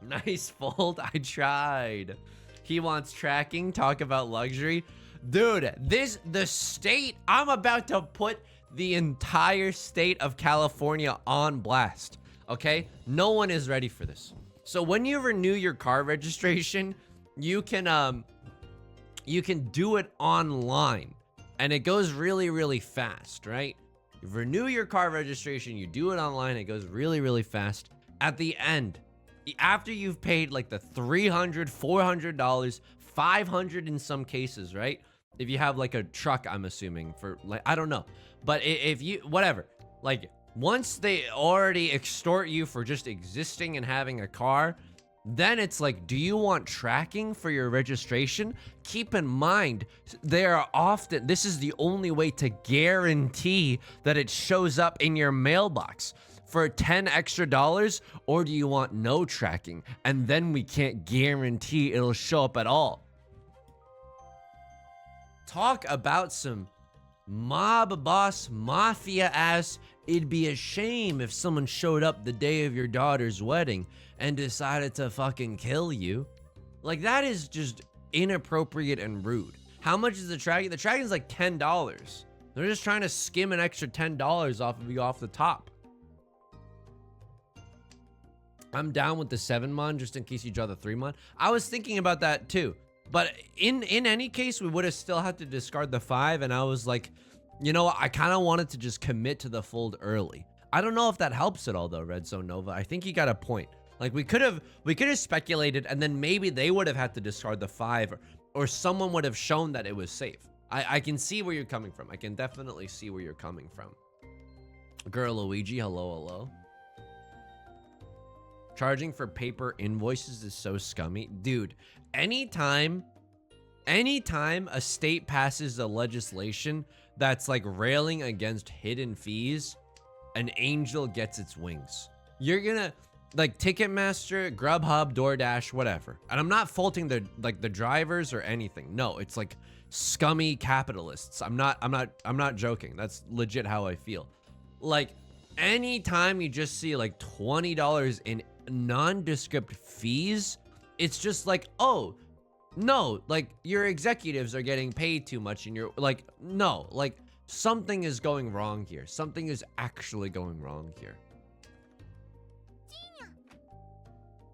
Nice fold, I tried. He wants tracking, talk about luxury. Dude, the state, I'm about to put the entire state of California on blast, okay? No one is ready for this. So when you renew your car registration, you can do it online, and it goes really, really fast, right? You renew your car registration, you do it online, it goes really, really fast. At the end, after you've paid like the $300, $400, $500 in some cases, right? If you have like a truck, I'm assuming, for like, I don't know. But if you, whatever, like once they already extort you for just existing and having a car, then it's like, do you want tracking for your registration? Keep in mind, there are often, this is the only way to guarantee that it shows up in your mailbox for $10 extra, or do you want no tracking? And then we can't guarantee it'll show up at all. Talk about some mob boss mafia ass. It'd be a shame if someone showed up the day of your daughter's wedding and decided to fucking kill you. Like, that is just inappropriate and rude. How much is the tracking? The tracking's like $10. They're just trying to skim an extra $10 off of you off the top. I'm down with the 7-mon just in case you draw the 3-mon. I was thinking about that too. But in any case, we would have still had to discard the 5, and I was like, you know, I kind of wanted to just commit to the fold early. I don't know if that helps at all though, Red Zone Nova. I think you got a point. Like, we could have speculated, and then maybe they would have had to discard the 5, or someone would have shown that it was safe. I can see where you're coming from. I can definitely see where you're coming from. Girl Luigi, hello, hello. Charging for paper invoices is so scummy. Dude, anytime a state passes a legislation that's like railing against hidden fees, an angel gets its wings. You're gonna, like, Ticketmaster, Grubhub, DoorDash, whatever. And I'm not faulting the drivers or anything. No, it's like scummy capitalists. I'm not joking. That's legit how I feel. Like, anytime you just see like $20 in nondescript fees, it's just like, oh no, like your executives are getting paid too much, and you're like, no, like something is going wrong here. Something is actually going wrong here.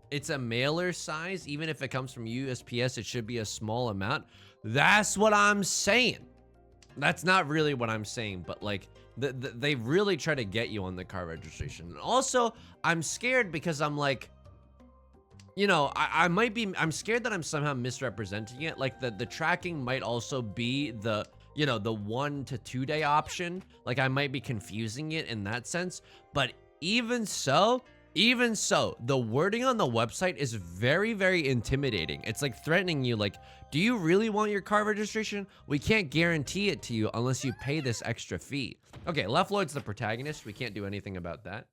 It's a mailer size. Even if it comes from USPS, it should be a small amount. That's what I'm saying. That's not really what I'm saying, but like they really try to get you on the car registration. And also, I'm scared because I'm like, you know, I'm scared that I'm somehow misrepresenting it. Like the tracking might also be the, you know, the 1 to 2 day option. Like I might be confusing it in that sense. But even so, the wording on the website is very, very intimidating. It's like threatening you, like, do you really want your car registration? We can't guarantee it to you unless you pay this extra fee. Okay, Left Lloyd's the protagonist. We can't do anything about that.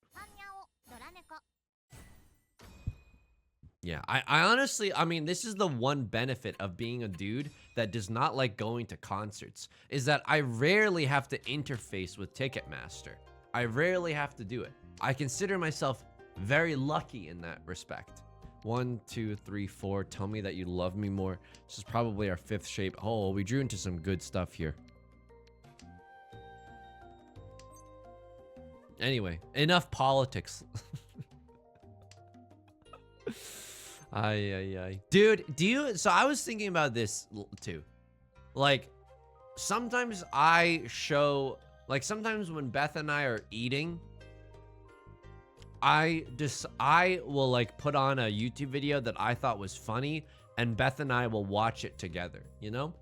Yeah, I honestly, I mean, this is the one benefit of being a dude that does not like going to concerts, is that I rarely have to interface with Ticketmaster. I rarely have to do it. I consider myself very lucky in that respect. 1, 2, 3, 4. Tell me that you love me more. This is probably our 5th shape. Oh, we drew into some good stuff here. Anyway, enough politics. Ay. Dude, so I was thinking about this too. Like, sometimes sometimes when Beth and I are eating, I will like put on a YouTube video that I thought was funny, and Beth and I will watch it together, you know?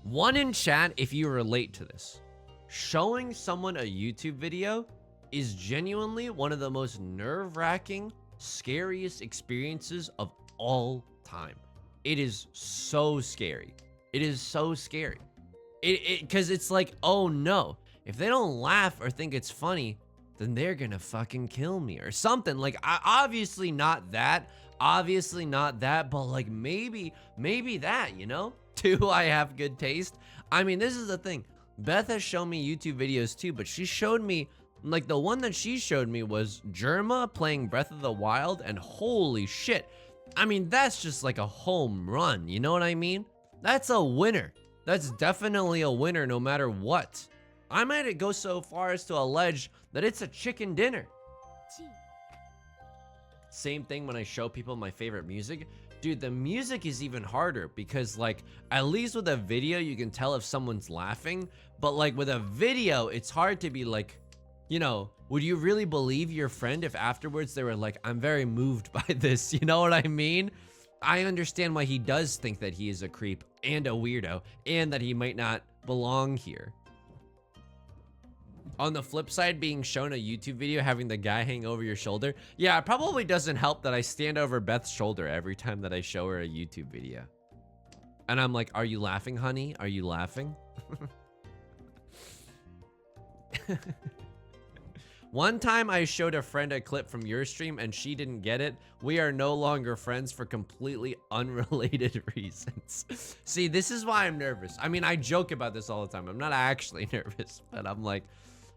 One in chat, if you relate to this, showing someone a YouTube video is genuinely one of the most nerve-wracking, scariest experiences of all time. It is so scary. It is so scary. Because it's like, oh no, if they don't laugh or think it's funny, then they're gonna fucking kill me or something. Like, obviously not that, but like maybe that, you know? Do I have good taste? I mean, this is the thing. Beth has shown me YouTube videos too, but she showed me, like, the one that she showed me was Germa playing Breath of the Wild, and holy shit. I mean, that's just like a home run, you know what I mean? That's a winner. That's definitely a winner no matter what. I might go so far as to allege that it's a chicken dinner. Same thing when I show people my favorite music. Dude, the music is even harder because, like, at least with a video, you can tell if someone's laughing. But, like, with a video, it's hard to be like, you know, would you really believe your friend if afterwards they were like, I'm very moved by this? You know what I mean? I understand why he does think that he is a creep and a weirdo and that he might not belong here. On the flip side, being shown a YouTube video having the guy hang over your shoulder, yeah, it probably doesn't help that I stand over Beth's shoulder every time that I show her a YouTube video. And I'm like, are you laughing, honey? Are you laughing? One time I showed a friend a clip from your stream and she didn't get it. We are no longer friends for completely unrelated reasons. See, this is why I'm nervous. I mean, I joke about this all the time. I'm not actually nervous, but I'm like,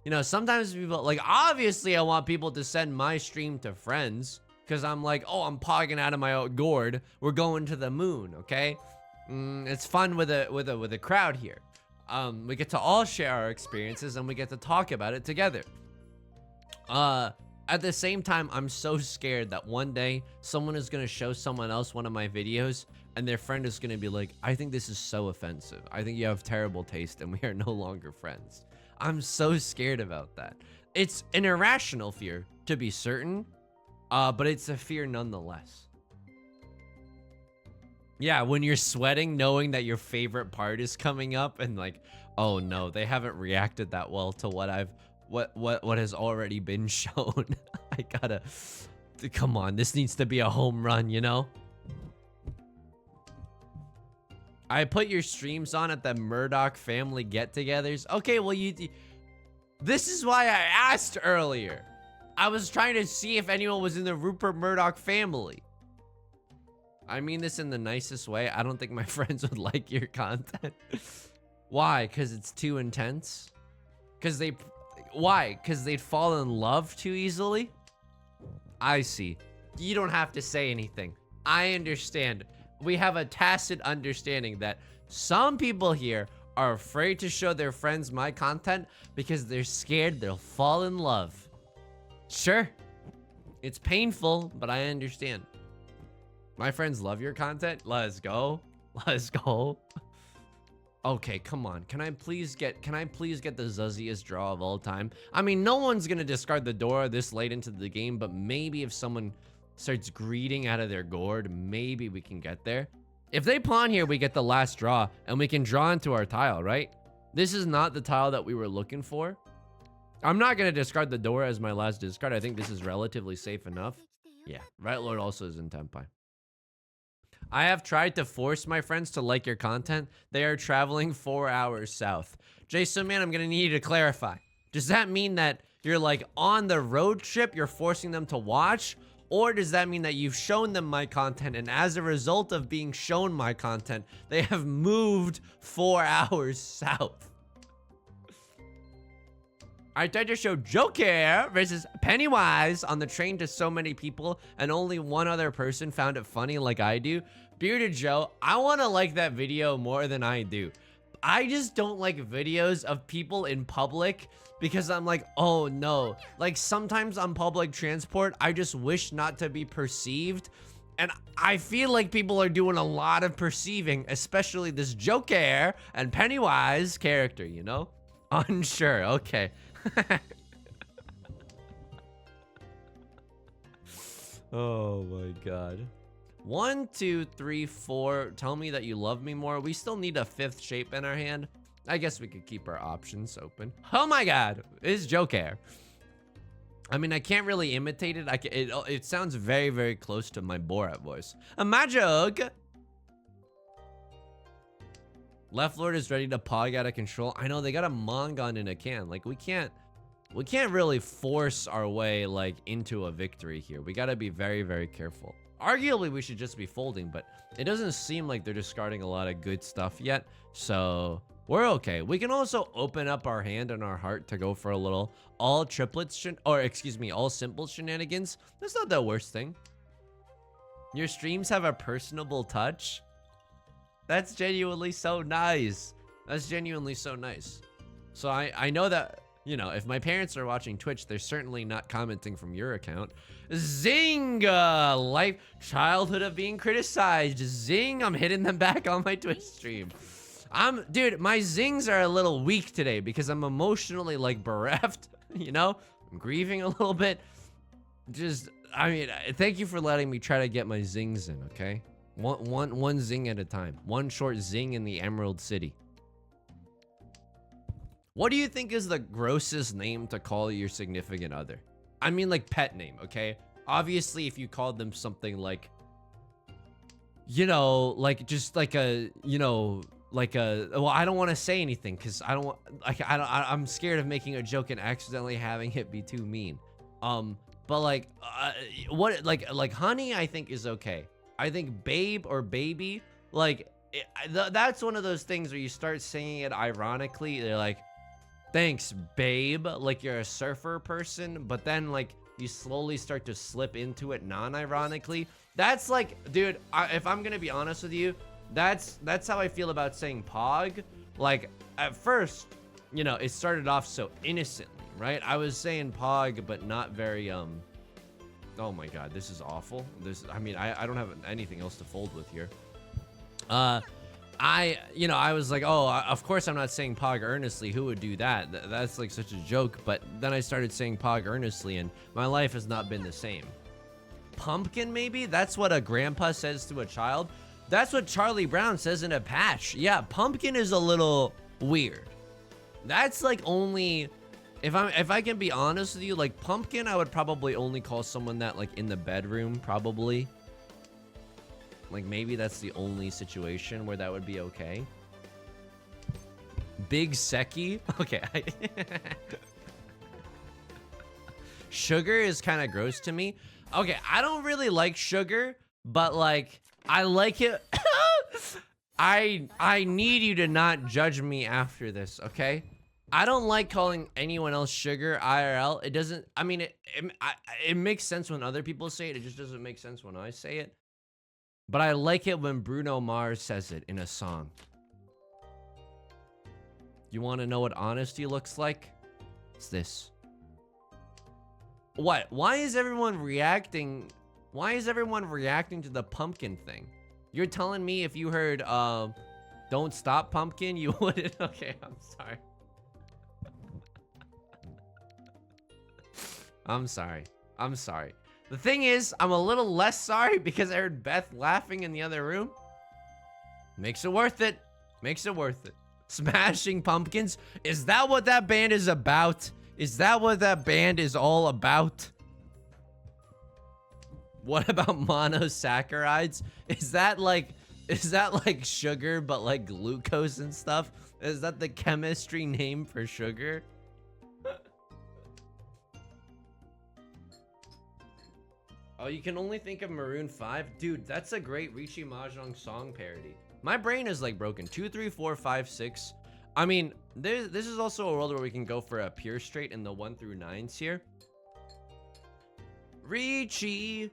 you know, sometimes people, like, obviously I want people to send my stream to friends because I'm like, oh, I'm pogging out of my gourd. We're going to the moon, okay? It's fun with a crowd here. We get to all share our experiences and we get to talk about it together. At the same time, I'm so scared that one day someone is going to show someone else one of my videos and their friend is going to be like, I think this is so offensive. I think you have terrible taste and we are no longer friends. I'm so scared about that. It's an irrational fear, to be certain, but it's a fear nonetheless. Yeah, when you're sweating, knowing that your favorite part is coming up and like, oh no, they haven't reacted that well to what has already been shown. I gotta, come on, this needs to be a home run, you know? I put your streams on at the Murdoch family get-togethers. Okay, well, this is why I asked earlier. I was trying to see if anyone was in the Rupert Murdoch family. I mean this in the nicest way. I don't think my friends would like your content. Why? Because it's too intense? Why? Because they'd fall in love too easily? I see. You don't have to say anything. I understand. We have a tacit understanding that some people here are afraid to show their friends my content because they're scared they'll fall in love. Sure. It's painful, but I understand. My friends love your content. Let's go. Let's go. Okay, come on. Can I please get the zuzziest draw of all time? I mean, no one's gonna discard the door this late into the game, but maybe if someone starts greeting out of their gourd, maybe we can get there. If they pawn here, we get the last draw, and we can draw into our tile, right? This is not the tile that we were looking for. I'm not gonna discard the door as my last discard. I think this is relatively safe enough. Yeah, Right Lord also is in Tenpai. I have tried to force my friends to like your content. They are traveling 4 hours south. Jason, man, I'm gonna need you to clarify. Does that mean that you're like on the road trip, you're forcing them to watch? Or does that mean that you've shown them my content and as a result of being shown my content, they have moved 4 hours south? I tried to show Joker versus Pennywise on the train to so many people and only one other person found it funny like I do. Bearded Joe, I want to like that video more than I do. I just don't like videos of people in public because I'm like, oh no. Like sometimes on public transport, I just wish not to be perceived. And I feel like people are doing a lot of perceiving, especially this Joker and Pennywise character, you know? Unsure, okay. Oh my god. 1, 2, 3, 4. Tell me that you love me more. We still need a 5th shape in our hand. I guess we could keep our options open. Oh my god, it's Joker. I mean, I can't really imitate it. It sounds very, very close to my Borat voice. A Mahjong. Left Lord is ready to pog out of control. I know they got a Mongon in a can. Like we can't really force our way like into a victory here. We got to be very, very careful. Arguably, we should just be folding, but it doesn't seem like they're discarding a lot of good stuff yet. So we're okay. We can also open up our hand and our heart to go for a little all triplets, all simple shenanigans. That's not the worst thing. Your streams have a personable touch. That's genuinely so nice. That's genuinely so nice. So I know that, you know, if my parents are watching Twitch, they're certainly not commenting from your account. Zing! Life, childhood of being criticized. Zing! I'm hitting them back on my Twitch stream. Dude, my zings are a little weak today because I'm emotionally like bereft, you know? I'm grieving a little bit. I mean, thank you for letting me try to get my zings in, okay? One zing at a time. One short zing in the Emerald City. What do you think is the grossest name to call your significant other? I mean, like pet name, okay? Obviously, if you called them something like, you know, like just like a, you know, like a, well, I don't want to say anything because I don't want, like, I'm scared of making a joke and accidentally having it be too mean. But like, like honey, I think is okay. I think babe or baby, like, that's one of those things where you start saying it ironically. They're like, thanks, babe, like you're a surfer person, but then like you slowly start to slip into it non-ironically. That's like, dude, if I'm gonna be honest with you, that's how I feel about saying pog. Like at first, you know, it started off so innocently, right? I was saying pog, but not very, oh my god, this is awful. I mean, I don't have anything else to fold with here. You know, I was like, oh, of course I'm not saying pog earnestly. Who would do that? That's like such a joke. But then I started saying pog earnestly, and my life has not been the same. Pumpkin, maybe? That's what a grandpa says to a child. That's what Charlie Brown says in a patch. Yeah, pumpkin is a little weird. That's like only, if I can be honest with you, like pumpkin, I would probably only call someone that like in the bedroom, probably. Like maybe that's the only situation where that would be okay. Big Saki? Okay. Sugar is kind of gross to me. Okay, I don't really like sugar, but like I like it. I need you to not judge me after this, okay? I don't like calling anyone else sugar IRL. It doesn't, I mean, it makes sense when other people say it. It just doesn't make sense when I say it. But I like it when Bruno Mars says it in a song. You want to know what honesty looks like? It's this. What? Why is everyone reacting? Why is everyone reacting to the pumpkin thing? You're telling me if you heard, Don't Stop Pumpkin, you wouldn't? Okay, I'm sorry. I'm sorry. I'm sorry. The thing is, I'm a little less sorry because I heard Beth laughing in the other room. Makes it worth it. Makes it worth it. Smashing Pumpkins. Is that what that band is about? Is that what that band is all about? What about monosaccharides? Is that like sugar but like glucose and stuff? Is that the chemistry name for sugar? Oh, you can only think of Maroon 5? Dude, that's a great Riichi Mahjong song parody. My brain is like broken. 2, 3, 4, 5, 6. I mean, this is also a world where we can go for a pure straight in the 1 through 9s here. Riichi,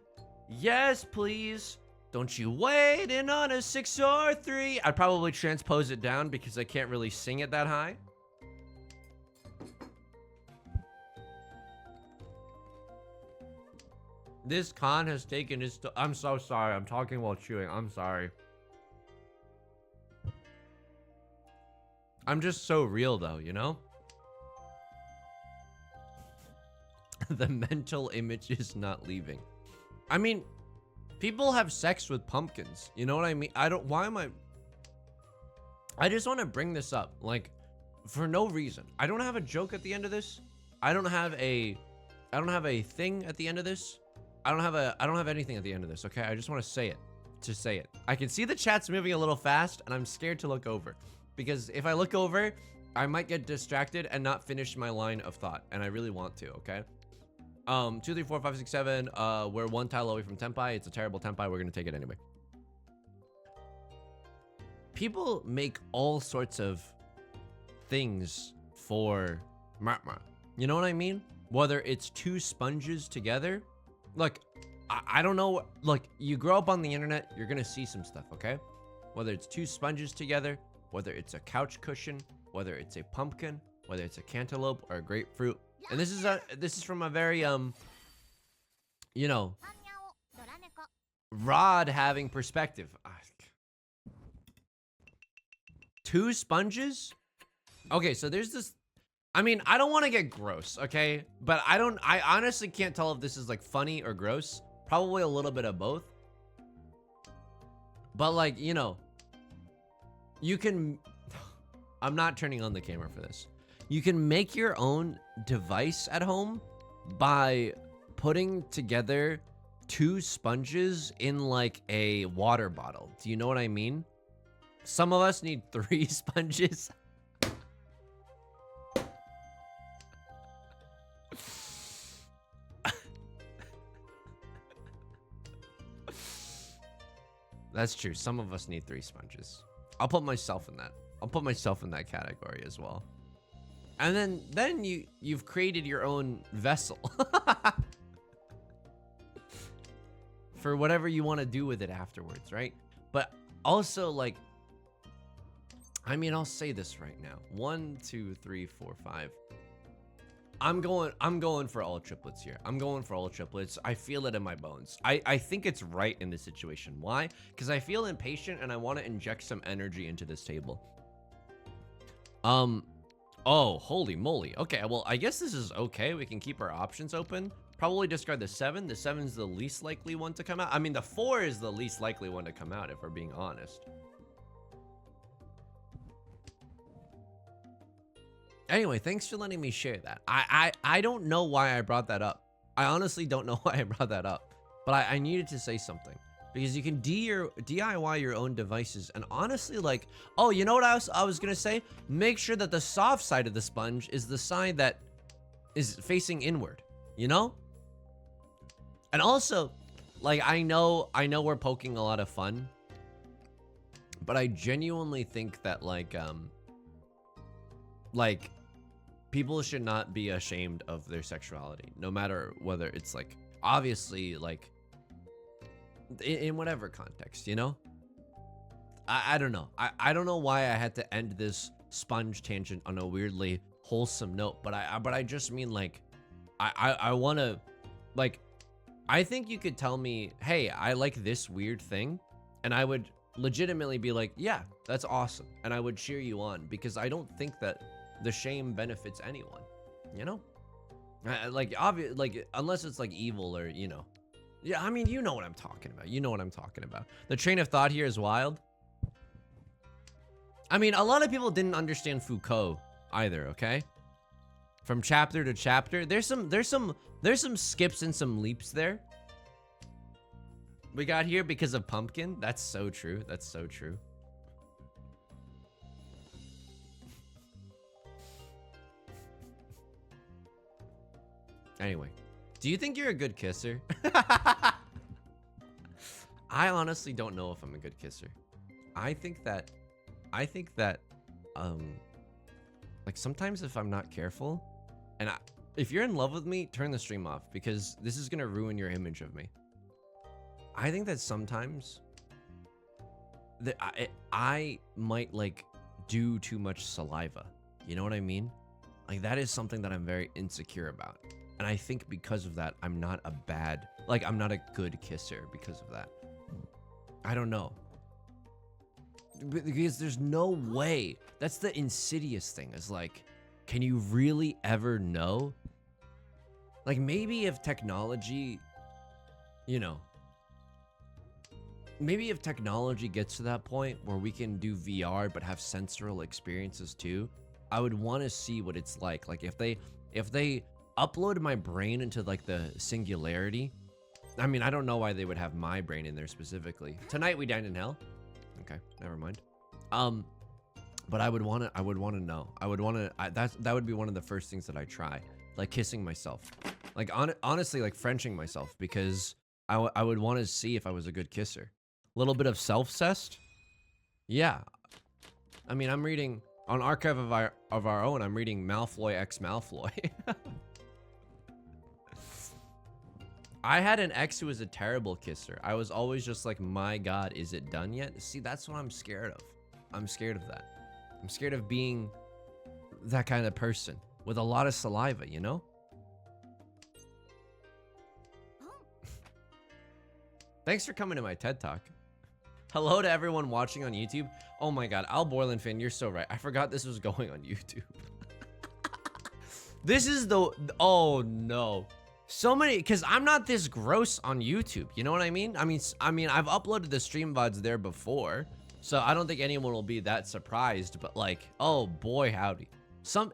yes, please. Don't you wait in on a 6 or 3. I'd probably transpose it down because I can't really sing it that high. This con has taken his... I'm so sorry. I'm talking while chewing. I'm sorry. I'm just so real, though, you know? The mental image is not leaving. I mean, people have sex with pumpkins. You know what I mean? Why am I just want to bring this up, like, for no reason. I don't have a joke at the end of this. I don't have a thing at the end of this. I don't have anything at the end of this, okay? I just want to say it. To say it. I can see the chat's moving a little fast, and I'm scared to look over. Because if I look over, I might get distracted and not finish my line of thought. And I really want to, okay? 2, 3, 4, 5, 6, 7. We're 1 tile away from Tenpai. It's a terrible Tenpai. We're gonna take it anyway. People make all sorts of things for Matma. You know what I mean? Whether it's 2 sponges together. Look, I don't know. Look, you grow up on the internet, you're gonna see some stuff, okay? Whether it's 2 sponges together, whether it's a couch cushion, whether it's a pumpkin, whether it's a cantaloupe or a grapefruit. And this is from a very you know, rod having perspective. 2 sponges? Okay, so there's this. I mean, I don't want to get gross, okay? But I honestly can't tell if this is like funny or gross. Probably a little bit of both. But like, you know, you can, I'm not turning on the camera for this. You can make your own device at home by putting together 2 sponges in like a water bottle. Do you know what I mean? Some of us need 3 sponges. That's true. Some of us need 3 sponges. I'll put myself in that. I'll put myself in that category as well. And then you've created your own vessel. For whatever you want to do with it afterwards, right? But also, like, I mean, I'll say this right now. 1, 2, 3, 4, 5. I'm going for all triplets here. I'm going for all triplets. I feel it in my bones. I think it's right in this situation. Why? Because I feel impatient and I want to inject some energy into this table. Oh, holy moly. Okay, well, I guess this is okay. We can keep our options open. Probably discard the 7. The 7's the least likely one to come out. I mean, the 4 is the least likely one to come out, if we're being honest. Anyway, thanks for letting me share that. I don't know why I brought that up. I honestly don't know why I brought that up. But I needed to say something. Because you can DIY your own devices. And honestly, like... Oh, you know what I was going to say? Make sure that the soft side of the sponge is the side that is facing inward. You know? And also, like, I know we're poking a lot of fun. But I genuinely think that, like... people should not be ashamed of their sexuality, no matter whether it's like, obviously, like, in whatever context, you know? I don't know. I don't know why I had to end this sponge tangent on a weirdly wholesome note, but I just mean, like, I want to, like, I think you could tell me, hey, I like this weird thing, and I would legitimately be like, yeah, that's awesome, and I would cheer you on, because I don't think that the shame benefits anyone, you know? Like, obvious, like, unless it's like evil or, you know. Yeah, I mean, you know what I'm talking about. You know what I'm talking about. The train of thought here is wild. I mean, a lot of people didn't understand Foucault either, okay? From chapter to chapter, there's some skips and some leaps there. We got here because of pumpkin. That's so true. That's so true. Anyway, do you think you're a good kisser? I honestly don't know if I'm a good kisser. I think that, like, sometimes if I'm not careful, and if you're in love with me, turn the stream off, because this is gonna ruin your image of me. I think that sometimes that I might like do too much saliva. You know what I mean? Like that is something that I'm very insecure about. And I think because of that, I'm not a good kisser because of that. I don't know. Because there's no way. That's the insidious thing, is like, can you really ever know? Like maybe if technology, you know, maybe if technology gets to that point where we can do VR but have sensorial experiences too, I would want to see what it's like. Like if they upload my brain into like the singularity, I mean, I don't know why they would have my brain in there specifically. Tonight we dined in hell. Okay, never mind. But I would want to know. That would be one of the first things that I try, like kissing myself, like honestly, like Frenching myself, because I would want to see if I was a good kisser. A little bit of self-cest. Yeah, I mean, I'm reading on Archive of Our Own. I'm reading Malfoy x Malfoy. I had an ex who was a terrible kisser. I was always just like, my God, is it done yet? See, that's what I'm scared of. I'm scared of that. I'm scared of being that kind of person with a lot of saliva, you know? Thanks for coming to my TED Talk. Hello to everyone watching on YouTube. Oh my God, Al Boylan-Finn, you're so right. I forgot this was going on YouTube. This is oh no. So many, because I'm not this gross on YouTube. You know what I mean? I mean, I've uploaded the stream VODs there before, so I don't think anyone will be that surprised. But like, oh boy, howdy.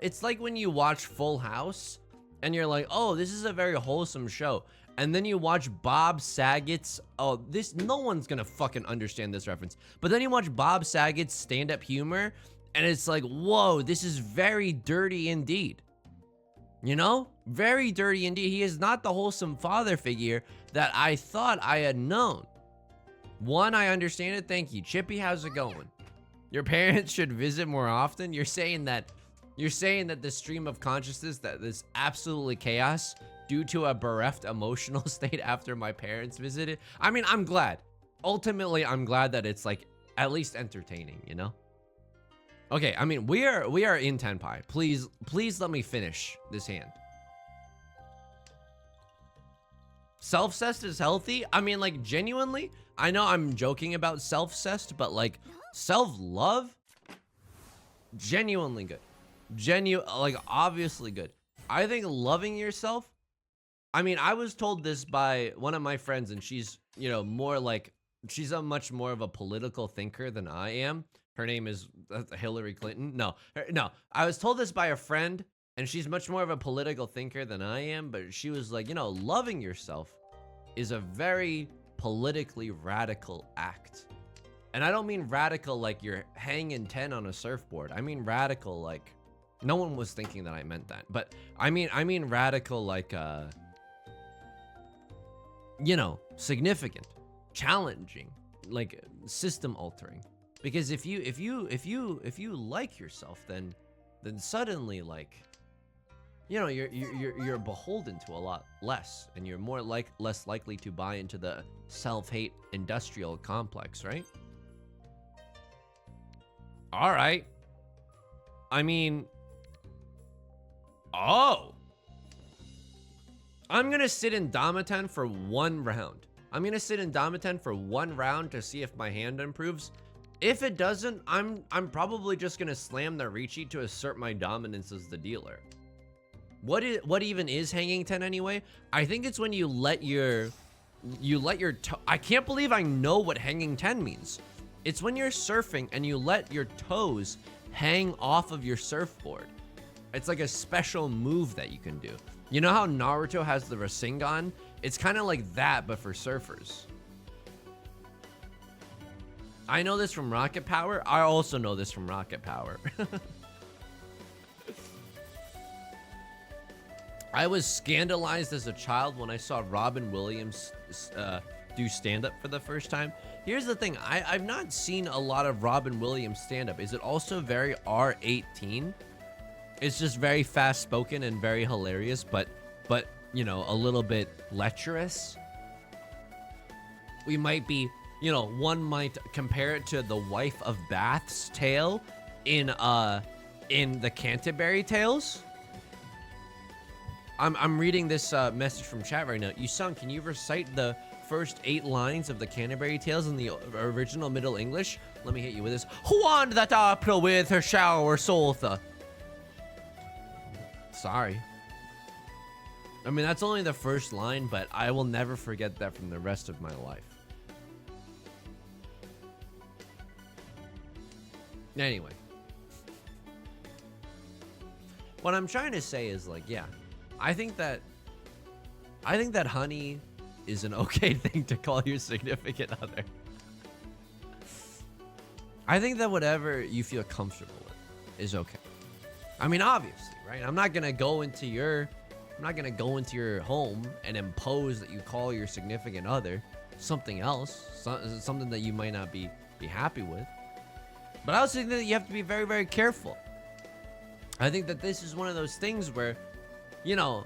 It's like when you watch Full House, and you're like, oh, this is a very wholesome show, and then you watch Bob Saget's. Oh, no one's gonna fucking understand this reference. But then you watch Bob Saget's stand-up humor, and it's like, whoa, this is very dirty indeed. You know? Very dirty indeed. He is not the wholesome father figure that I thought I had known. One, I understand it. Thank you. Chippy, how's it going? Your parents should visit more often? You're saying that the stream of consciousness, that this absolutely chaos due to a bereft emotional state after my parents visited? I mean, I'm glad. Ultimately, I'm glad that it's like at least entertaining, you know? Okay, I mean, we are in Tenpai. Please let me finish this hand. Self-cest is healthy. I mean, like, genuinely, I know I'm joking about self-cest, but like self-love, genuinely good. Like obviously good. I think loving yourself, I mean, I was told this by one of my friends, and she's, you know, more like, she's a much more of a political thinker than I am. Her name is Hillary Clinton. No, I was told this by a friend, and she's much more of a political thinker than I am, but she was like, you know, loving yourself is a very politically radical act. And I don't mean radical like you're hanging 10 on a surfboard. I mean radical like, no one was thinking that I meant that, but I mean radical like, you know, significant, challenging, like system altering. Because if you like yourself, then suddenly, like, you know, you're beholden to a lot less, and you're less likely to buy into the self-hate industrial complex, right? All right. I mean, oh, I'm gonna sit in Damaten for 1 round. I'm gonna sit in Damaten for 1 round to see if my hand improves. If it doesn't, I'm probably just gonna slam the Riichi to assert my dominance as the dealer. What even is hanging 10 anyway? I think it's when you let your I can't believe I know what hanging 10 means. It's when you're surfing and you let your toes hang off of your surfboard. It's like a special move that you can do. You know how Naruto has the Rasengan? It's kind of like that, but for surfers. I know this from Rocket Power. I also know this from Rocket Power. I was scandalized as a child when I saw Robin Williams do stand-up for the first time. Here's the thing. I've not seen a lot of Robin Williams stand-up. Is it also very R18? It's just very fast-spoken and very hilarious, but you know, a little bit lecherous. We might be, you know, one might compare it to the wife of Bath's tale in the Canterbury Tales. I'm reading this message from chat right now. Yusong, can you recite the first 8 lines of the Canterbury Tales in the original Middle English? Let me hit you with this. Wand that opera with her shower soltha. Sorry. I mean, that's only the first line, but I will never forget that from the rest of my life. Anyway. What I'm trying to say is, like, yeah, I think that honey is an okay thing to call your significant other. I think that whatever you feel comfortable with is okay. I mean, obviously, right? I'm not gonna go into your home and impose that you call your significant other something else, something that you might not be happy with. But I also think that you have to be very, very careful. I think that this is one of those things where, you know,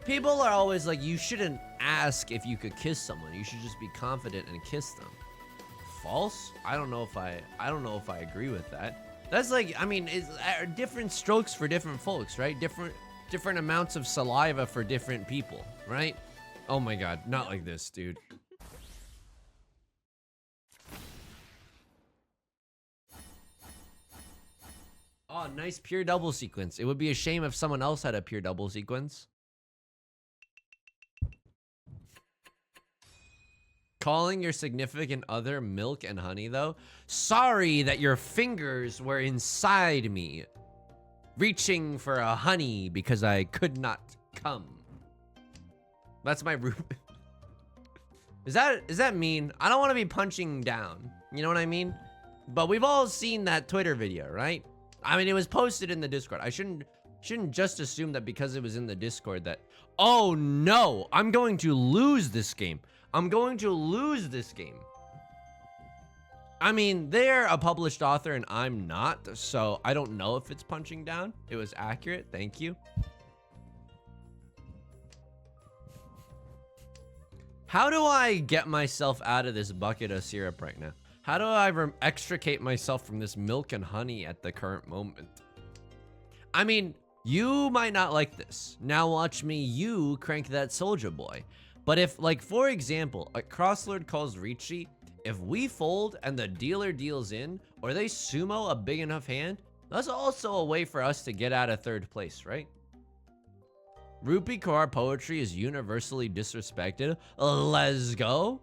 people are always like, you shouldn't ask if you could kiss someone. You should just be confident and kiss them. False? I don't know if I agree with that. That's like, I mean, it's different strokes for different folks, right? Different amounts of saliva for different people, right? Oh my god, not like this, dude. Oh, nice pure double sequence. It would be a shame if someone else had a pure double sequence. Calling your significant other milk and honey, though? Sorry that your fingers were inside me, reaching for a honey because I could not come. That's my root. Is that mean? I don't want to be punching down. You know what I mean? But we've all seen that Twitter video, right? I mean, it was posted in the Discord. I shouldn't just assume that because it was in the Discord that, oh no, I'm going to lose this game. I'm going to lose this game. I mean, they're a published author and I'm not, so I don't know if it's punching down. It was accurate. Thank you. How do I get myself out of this bucket of syrup right now? How do I extricate myself from this milk and honey at the current moment? I mean, you might not like this. Now watch me, you crank that soldier boy. But if, like, for example, a crosslord calls Riichi, if we fold and the dealer deals in, or they sumo a big enough hand, that's also a way for us to get out of third place, right? Rupee Kaur poetry is universally disrespected. Let's go.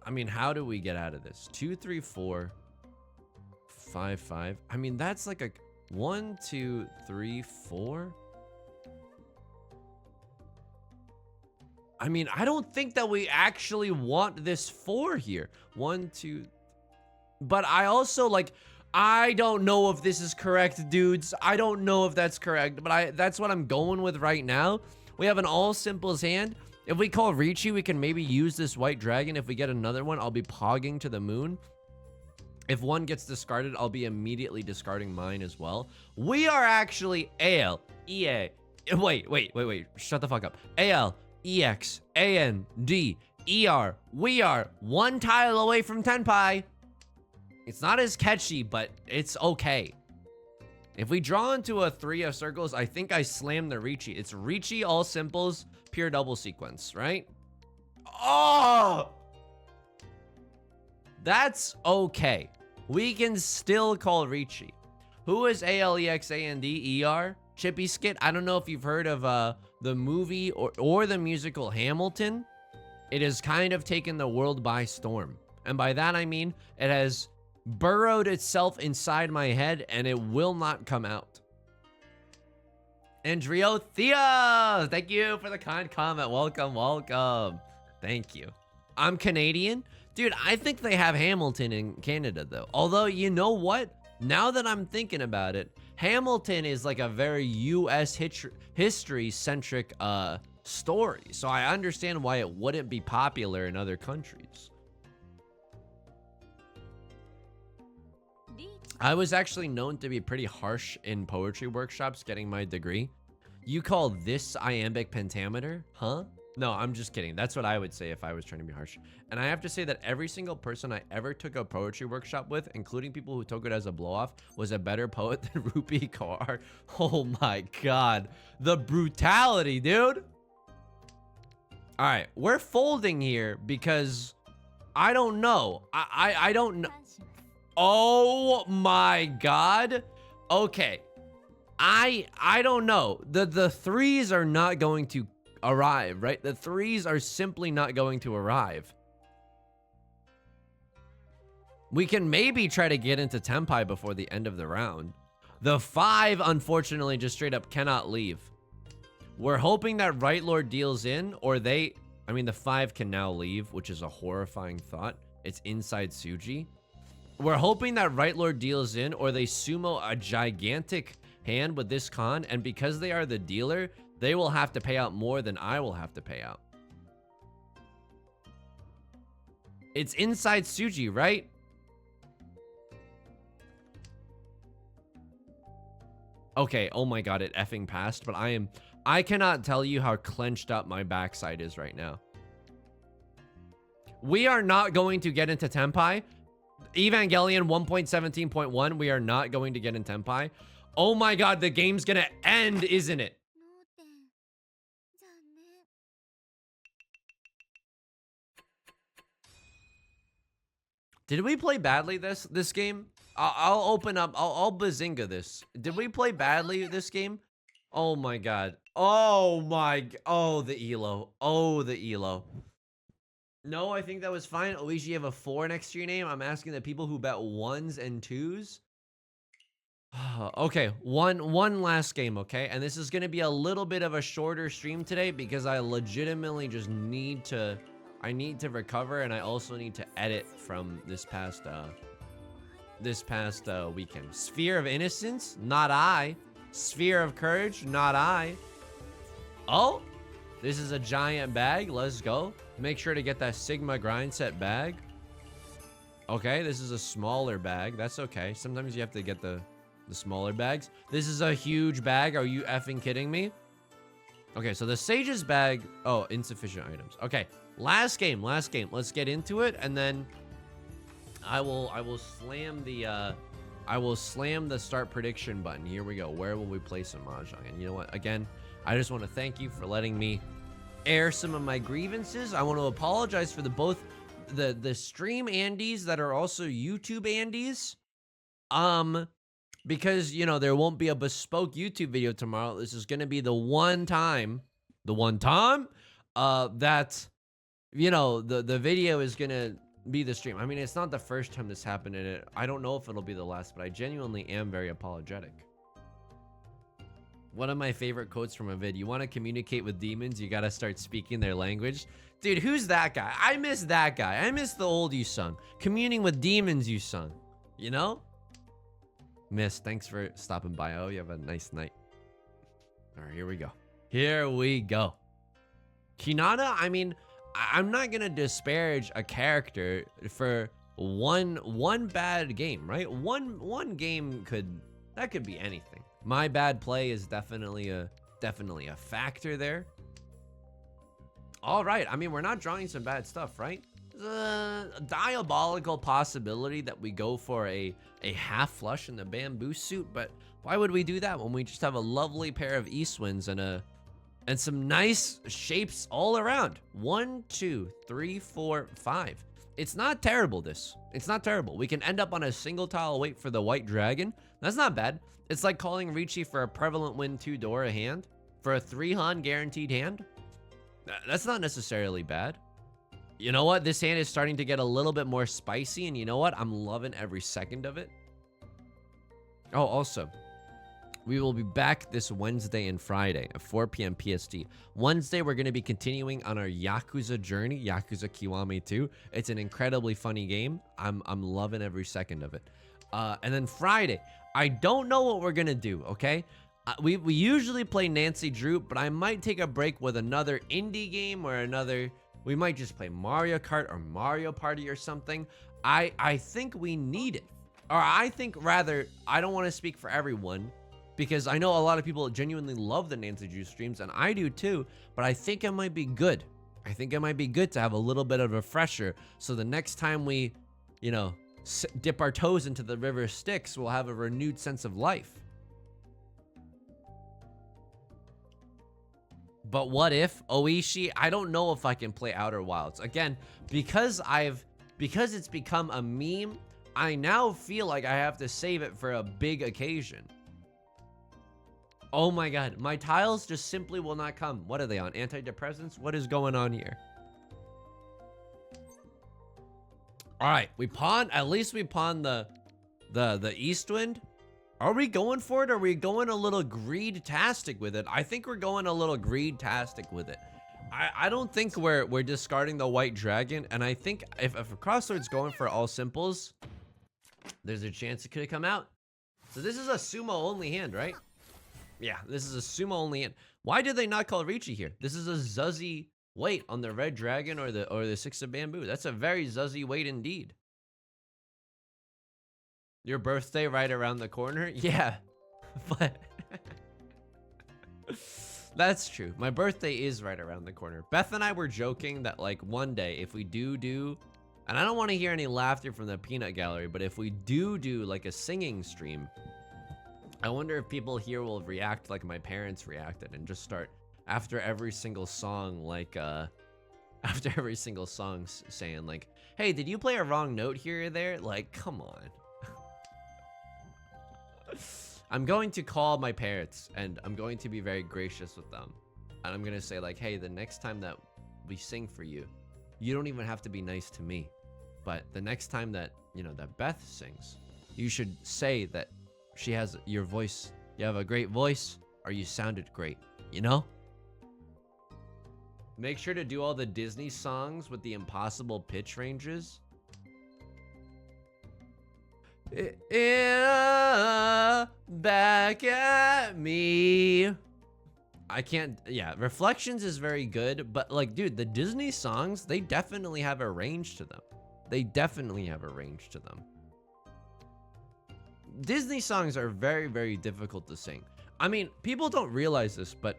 I mean, how do we get out of this? 2, 3, 4, 5, 5. I mean, that's like a 1, 2, 3, 4. I mean, I don't think that we actually want this 4 here. 1, 2. But I also, like, I don't know if this is correct, dudes. I don't know if that's correct, but that's what I'm going with right now. We have an all simples hand. If we call Riichi, we can maybe use this white dragon. If we get another one, I'll be pogging to the moon. If one gets discarded, I'll be immediately discarding mine as well. We are actually AL, EA. Wait. Shut the fuck up. AL, EX, AN, D, ER. We are 1 tile away from Tenpai. It's not as catchy, but it's okay. If we draw into a 3 of circles, I think I slammed the Riichi. It's Riichi, all simples, pure double sequence, right? Oh! That's okay. We can still call Riichi. Who is ALEXANDER? Chippy Skit? I don't know if you've heard of the movie or the musical Hamilton. It has kind of taken the world by storm. And by that I mean it has burrowed itself inside my head and it will not come out. Andrio Thea, thank you for the kind comment. Welcome. Thank you. I'm Canadian. Dude, I think they have Hamilton in Canada though. Although, you know what? Now that I'm thinking about it, Hamilton is like a very US history-centric story. So I understand why it wouldn't be popular in other countries. I was actually known to be pretty harsh in poetry workshops getting my degree. You call this iambic pentameter? Huh? No, I'm just kidding. That's what I would say if I was trying to be harsh. And I have to say that every single person I ever took a poetry workshop with, including people who took it as a blow-off, was a better poet than Rupi Kaur. Oh my god. The brutality, dude. All right, we're folding here because I don't know. I don't know. Oh my god. Okay. I don't know. The threes are not going to arrive, right? The threes are simply not going to arrive. We can maybe try to get into Tenpai before the end of the round. The 5, unfortunately, just straight up cannot leave. We're hoping that Right Lord deals in, or they... I mean, the 5 can now leave, which is a horrifying thought. It's inside Tsuji. We're hoping that Right Lord deals in, or they sumo a gigantic hand with this con, and because they are the dealer, they will have to pay out more than I will have to pay out. It's inside Tsuji, right? Okay, oh my god, it effing passed, but I cannot tell you how clenched up my backside is right now. We are not going to get into Tenpai. Evangelion 1.17.1, we are not going to get in Tenpai. Oh my god, the game's gonna end, isn't it? Did we play badly this game? I'll open up, I'll bazinga this. Did we play badly this game? Oh my god. Oh my, oh the elo. Oh the elo. No, I think that was fine. Oishi, you have a 4 next to your name. I'm asking the people who bet 1s and 2s. Okay, one last game, okay? And this is gonna be a little bit of a shorter stream today because I legitimately just need to recover, and I also need to edit from this past weekend. Sphere of Innocence, not I. Sphere of Courage, not I. Oh, this is a giant bag. Let's go. Make sure to get that Sigma grind set bag. Okay, this is a smaller bag. That's okay. Sometimes you have to get the smaller bags. This is a huge bag. Are you effing kidding me? Okay, so the Sage's bag. Oh, insufficient items. Okay, last game. Let's get into it, and then I will slam the start prediction button. Here we go. Where will we play some Mahjong? And you know what? Again, I just want to thank you for letting me air some of my grievances. I want to apologize for both the stream Andes that are also YouTube Andes. Because, you know, there won't be a bespoke YouTube video tomorrow. This is going to be the one time that, you know, the video is going to be the stream. I mean, it's not the first time this happened, and I don't know if it'll be the last, but I genuinely am very apologetic. One of my favorite quotes from a vid: you want to communicate with demons, you got to start speaking their language. Dude, who's that guy? I miss that guy. I miss the old Yusong. Communing with demons, Yusong. You know? Miss, thanks for stopping by. Oh, you have a nice night. All right, here we go. Here we go. Hinata, I mean, I'm not going to disparage a character for one bad game, right? One game could be anything. My bad play is definitely a factor there. All right, I mean, we're not drawing some bad stuff, right? A diabolical possibility that we go for a half flush in the bamboo suit, but why would we do that when we just have a lovely pair of east winds and some nice shapes all around? 1, 2, 3, 4, 5. It's not terrible. It's not terrible. We can end up on a single tile wait for the white dragon. That's not bad. It's like calling Riichi for a prevalent win 2 Dora hand for a 3-Han guaranteed hand. That's not necessarily bad. You know what? This hand is starting to get a little bit more spicy, and you know what? I'm loving every second of it. Oh, also, we will be back this Wednesday and Friday at 4 p.m. PST. Wednesday, we're going to be continuing on our Yakuza journey, Yakuza Kiwami 2. It's an incredibly funny game. I'm loving every second of it. And then Friday, I don't know what we're going to do, okay? We usually play Nancy Drew, but I might take a break with another indie game or another... We might just play Mario Kart or Mario Party or something. I think we need it. Or I think rather, I don't want to speak for everyone, because I know a lot of people genuinely love the Nancy Juice streams, and I do too, but I think it might be good. I think it might be good to have a little bit of a refresher, so the next time we, you know, dip our toes into the river Styx, we'll have a renewed sense of life. But what if Oishi? I don't know if I can play Outer Wilds again because it's become a meme. I now feel like I have to save it for a big occasion. Oh my god, my tiles just simply will not come. What are they on? Antidepressants? What is going on here? All right, we pawned. At least we pawned the Eastwind. Are we going for it? Or are we going a little greed-tastic with it? I think we're going a little greed-tastic with it. I don't think we're discarding the White Dragon, and I think if Crossroads going for all simples, there's a chance it could have come out. So this is a sumo-only hand, right? Yeah, this is a sumo-only hand. Why did they not call Riichi here? This is a Zuzzy weight on the Red Dragon or the Six of Bamboo. That's a very Zuzzy weight indeed. Your birthday right around the corner? Yeah, but that's true. My birthday is right around the corner. Beth and I were joking that like one day if we do, and I don't want to hear any laughter from the peanut gallery, but if we do like a singing stream, I wonder if people here will react like my parents reacted and just start after every single song, like after every single song saying like, hey, did you play a wrong note here or there? Like, come on. I'm going to call my parents and I'm going to be very gracious with them. And I'm going to say like, hey, the next time that we sing for you, you don't even have to be nice to me. But the next time that, you know, that Beth sings, you should say that she has your voice. You have a great voice or you sounded great, you know? Make sure to do all the Disney songs with the impossible pitch ranges. Yeah, back at me. I can't, yeah, Reflections is very good, but like, dude, the Disney songs, they definitely have a range to them. They definitely have a range to them. Disney songs are very, very difficult to sing. I mean, people don't realize this, but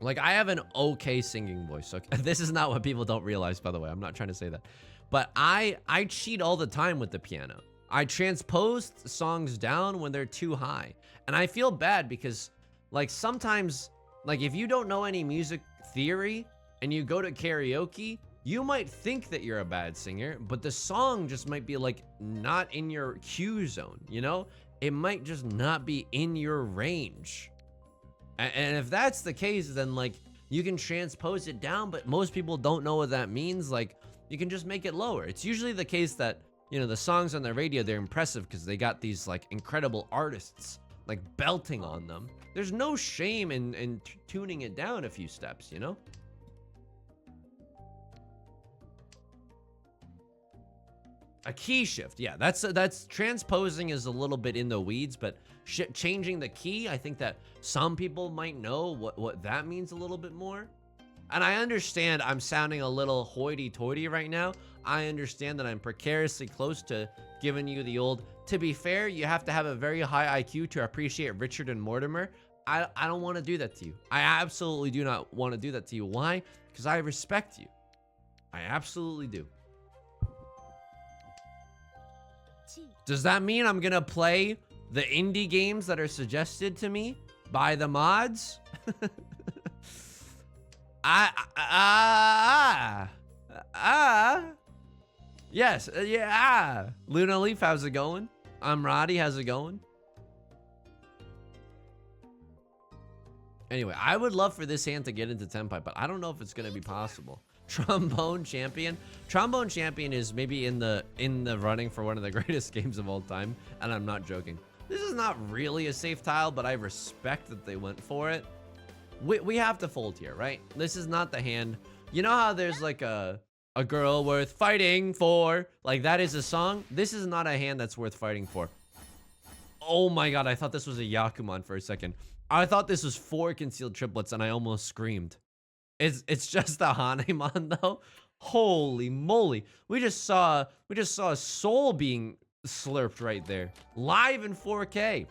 like, I have an okay singing voice. Okay? This is not what people don't realize, by the way. I'm not trying to say that. But I cheat all the time with the piano. I transpose songs down when they're too high. And I feel bad because, like, sometimes, like, if you don't know any music theory and you go to karaoke, you might think that you're a bad singer, but the song just might be, like, not in your cue zone, you know? It might just not be in your range. And if that's the case, then, like, you can transpose it down, but most people don't know what that means. Like, you can just make it lower. It's usually the case that, you know, the songs on the radio, they're impressive because they got these like incredible artists like belting on them. There's no shame in tuning it down a few steps, you know? A key shift, yeah, that's transposing is a little bit in the weeds, but changing the key, I think that some people might know what that means a little bit more. And I understand I'm sounding a little hoity-toity right now. I understand that I'm precariously close to giving you the old, to be fair, you have to have a very high IQ to appreciate Richard and Mortimer. I don't want to do that to you. I absolutely do not want to do that to you. Why? Because I respect you. I absolutely do. Does that mean I'm gonna play the indie games that are suggested to me by the mods? Yes, yeah. Luna Leaf, how's it going? I'm Roddy, how's it going? Anyway, I would love for this hand to get into Tenpai, but I don't know if it's gonna be possible. Trombone Champion. Trombone Champion is maybe in the running for one of the greatest games of all time, and I'm not joking. This is not really a safe tile, but I respect that they went for it. We have to fold here, right? This is not the hand. You know how there's like a girl worth fighting for? Like that is a song. This is not a hand that's worth fighting for. Oh my god, I thought this was a Yakuman for a second. I thought this was 4 concealed triplets and I almost screamed. It's just a Hanemon though. Holy moly. We just saw a soul being slurped right there. Live in 4K.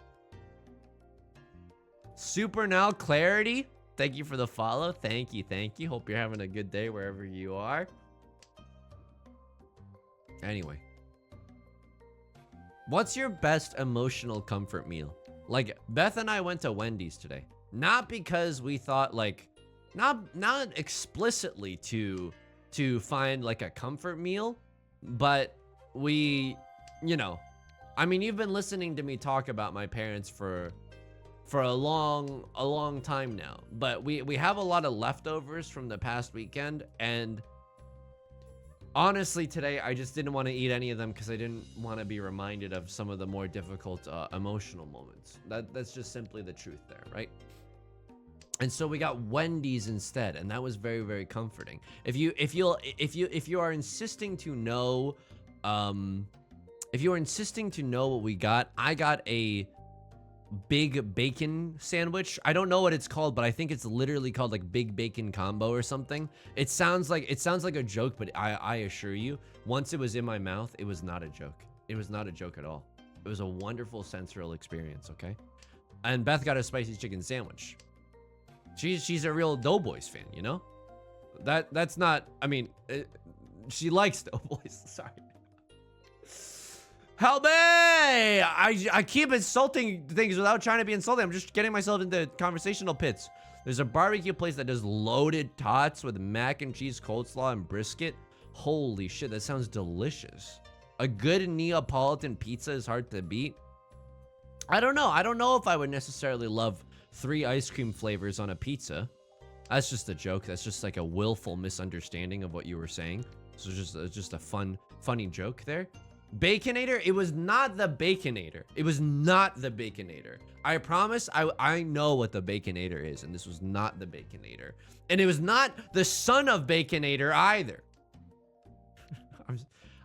Super now clarity. Thank you for the follow. Thank you. Thank you. Hope you're having a good day wherever you are. Anyway. What's your best emotional comfort meal? Like, Beth and I went to Wendy's today. Not because we thought, like, not explicitly to find, like, a comfort meal, but we, you know, I mean, you've been listening to me talk about my parents for a long time now, but we have a lot of leftovers from the past weekend, and honestly today I just didn't want to eat any of them because I didn't want to be reminded of some of the more difficult emotional moments. That's just simply the truth there, right? And so we got Wendy's instead, and that was very, very comforting. If you are insisting to know, if you are insisting to know what we got, I got a big bacon sandwich. I don't know what it's called, but I think it's literally called like big bacon combo or something. It sounds like a joke, but I assure you, once it was in my mouth, it was not a joke. It was not a joke at all. It was a wonderful sensorial experience, okay? And Beth got a spicy chicken sandwich. She's a real Doughboys fan, you know? That's not, I mean, she likes Doughboys. Sorry. Help me! I keep insulting things without trying to be insulting. I'm just getting myself into conversational pits. There's a barbecue place that does loaded tots with mac and cheese, coleslaw, and brisket. Holy shit, that sounds delicious. A good Neapolitan pizza is hard to beat. I don't know. I don't know if I would necessarily love 3 ice cream flavors on a pizza. That's just a joke. That's just like a willful misunderstanding of what you were saying. So just a funny joke there. Baconator? It was not the Baconator. It was not the Baconator. I promise I know what the Baconator is, and this was not the Baconator. And it was not the son of Baconator either.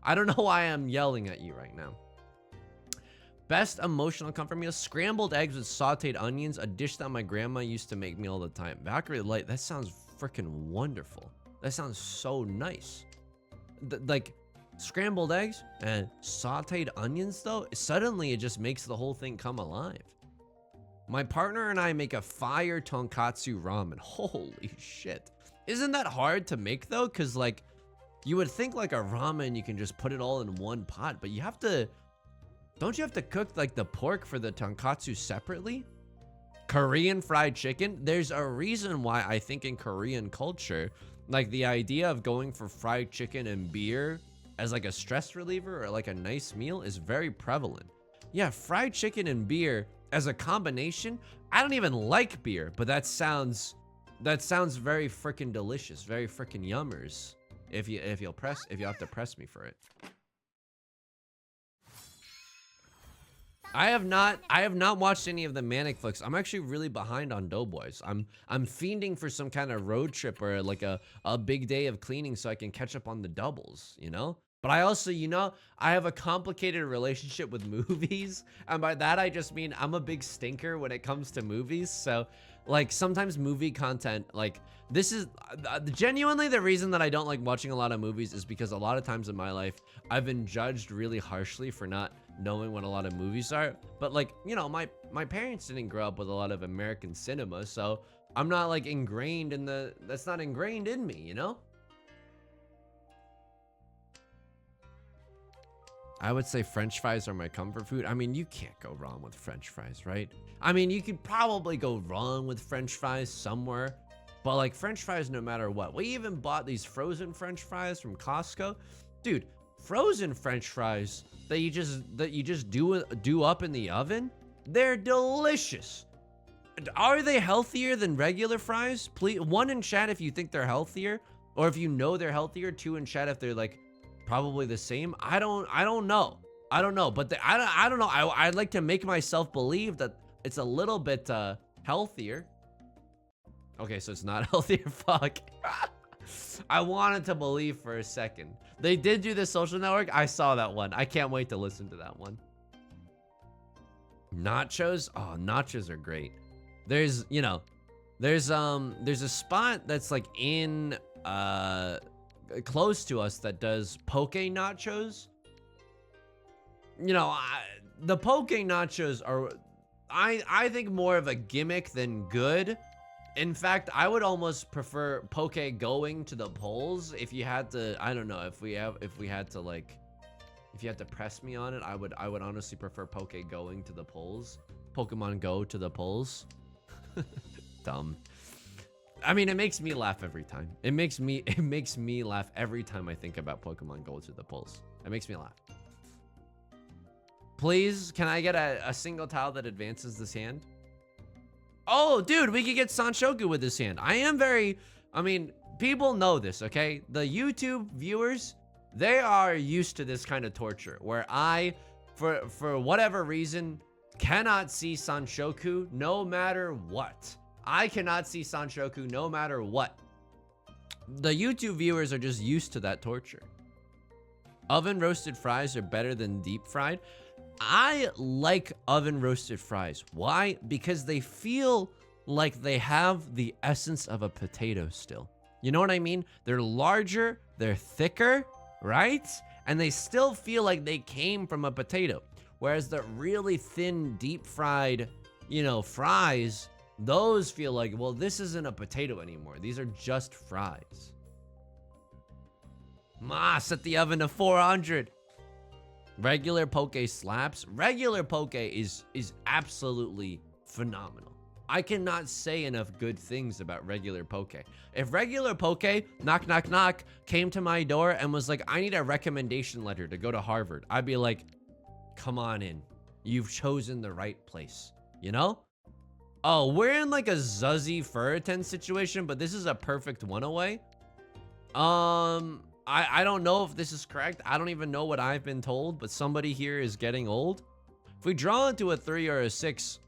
I don't know why I'm yelling at you right now. Best emotional comfort meal: scrambled eggs with sauteed onions, a dish that my grandma used to make me all the time. Valkyrie Light, that sounds freaking wonderful. That sounds so nice. Like, scrambled eggs and sauteed onions, though, suddenly it just makes the whole thing come alive. My partner and I make a fire tonkatsu ramen. Holy shit. Isn't that hard to make, though? Because, like, you would think like a ramen, you can just put it all in one pot, but you have to... Don't you have to cook, like, the pork for the tonkatsu separately? Korean fried chicken? There's a reason why I think in Korean culture, like, the idea of going for fried chicken and beer as like a stress reliever or like a nice meal is very prevalent. Yeah, fried chicken and beer as a combination. I don't even like beer, but that sounds very freaking delicious, very freaking yummers. If you have to press me for it. I have not watched any of the Manic flicks. I'm actually really behind on Doughboys. I'm fiending for some kind of road trip or like a big day of cleaning so I can catch up on the doubles, you know? But I also, you know, I have a complicated relationship with movies. And by that, I just mean I'm a big stinker when it comes to movies. So, like, sometimes movie content, like, this is genuinely the reason that I don't like watching a lot of movies is because a lot of times in my life, I've been judged really harshly for not knowing what a lot of movies are. But, like, you know, my parents didn't grow up with a lot of American cinema. So I'm not, like, ingrained in that's not ingrained in me, you know? I would say French fries are my comfort food. I mean, you can't go wrong with French fries, right? I mean, you could probably go wrong with French fries somewhere, but like French fries no matter what. We even bought these frozen French fries from Costco. Dude, frozen French fries that you just do up in the oven, they're delicious. Are they healthier than regular fries? Please, 1 in chat if you think they're healthier, or if you know they're healthier. 2 in chat if they're like probably the same. I don't know. But I don't know. I'd like to make myself believe that it's a little bit healthier. Okay, so it's not healthier. Fuck. I wanted to believe for a second. They did do the Social Network. I saw that one. I can't wait to listen to that one. Nachos. Oh, nachos are great. There's, you know, there's a spot that's like in close to us that does poke nachos. You know, the poke nachos are, I think more of a gimmick than good. In fact, I would almost prefer Poke going to the polls. If you had to, I don't know, if you had to press me on it, I would honestly prefer Poke going to the polls. Pokemon Go to the polls. Dumb. I mean, it makes me laugh every time. It makes me laugh every time I think about Pokemon Go to the polls. It makes me laugh. Please, can I get a single tile that advances this hand? Oh, dude, we could get Sanshoku with this hand. I mean, people know this, okay? The YouTube viewers, they are used to this kind of torture where I, for whatever reason, cannot see Sanshoku no matter what. I cannot see Sanshoku no matter what. The YouTube viewers are just used to that torture. Oven roasted fries are better than deep fried. I like oven roasted fries. Why? Because they feel like they have the essence of a potato still. You know what I mean? They're larger, they're thicker, right? And they still feel like they came from a potato. Whereas the really thin, deep fried, you know, fries, those feel like, well, this isn't a potato anymore. These are just fries. Set the oven to 400. Regular Poke slaps. Regular Poke is absolutely phenomenal. I cannot say enough good things about regular Poke. If regular Poke, knock, knock, knock, came to my door and was like, I need a recommendation letter to go to Harvard, I'd be like, come on in. You've chosen the right place, you know? Oh, we're in like a Zuzzy Furriton situation, but this is a perfect one away. I don't know if this is correct. I don't even know what I've been told, but somebody here is getting old. If we draw into a 3 or a 6.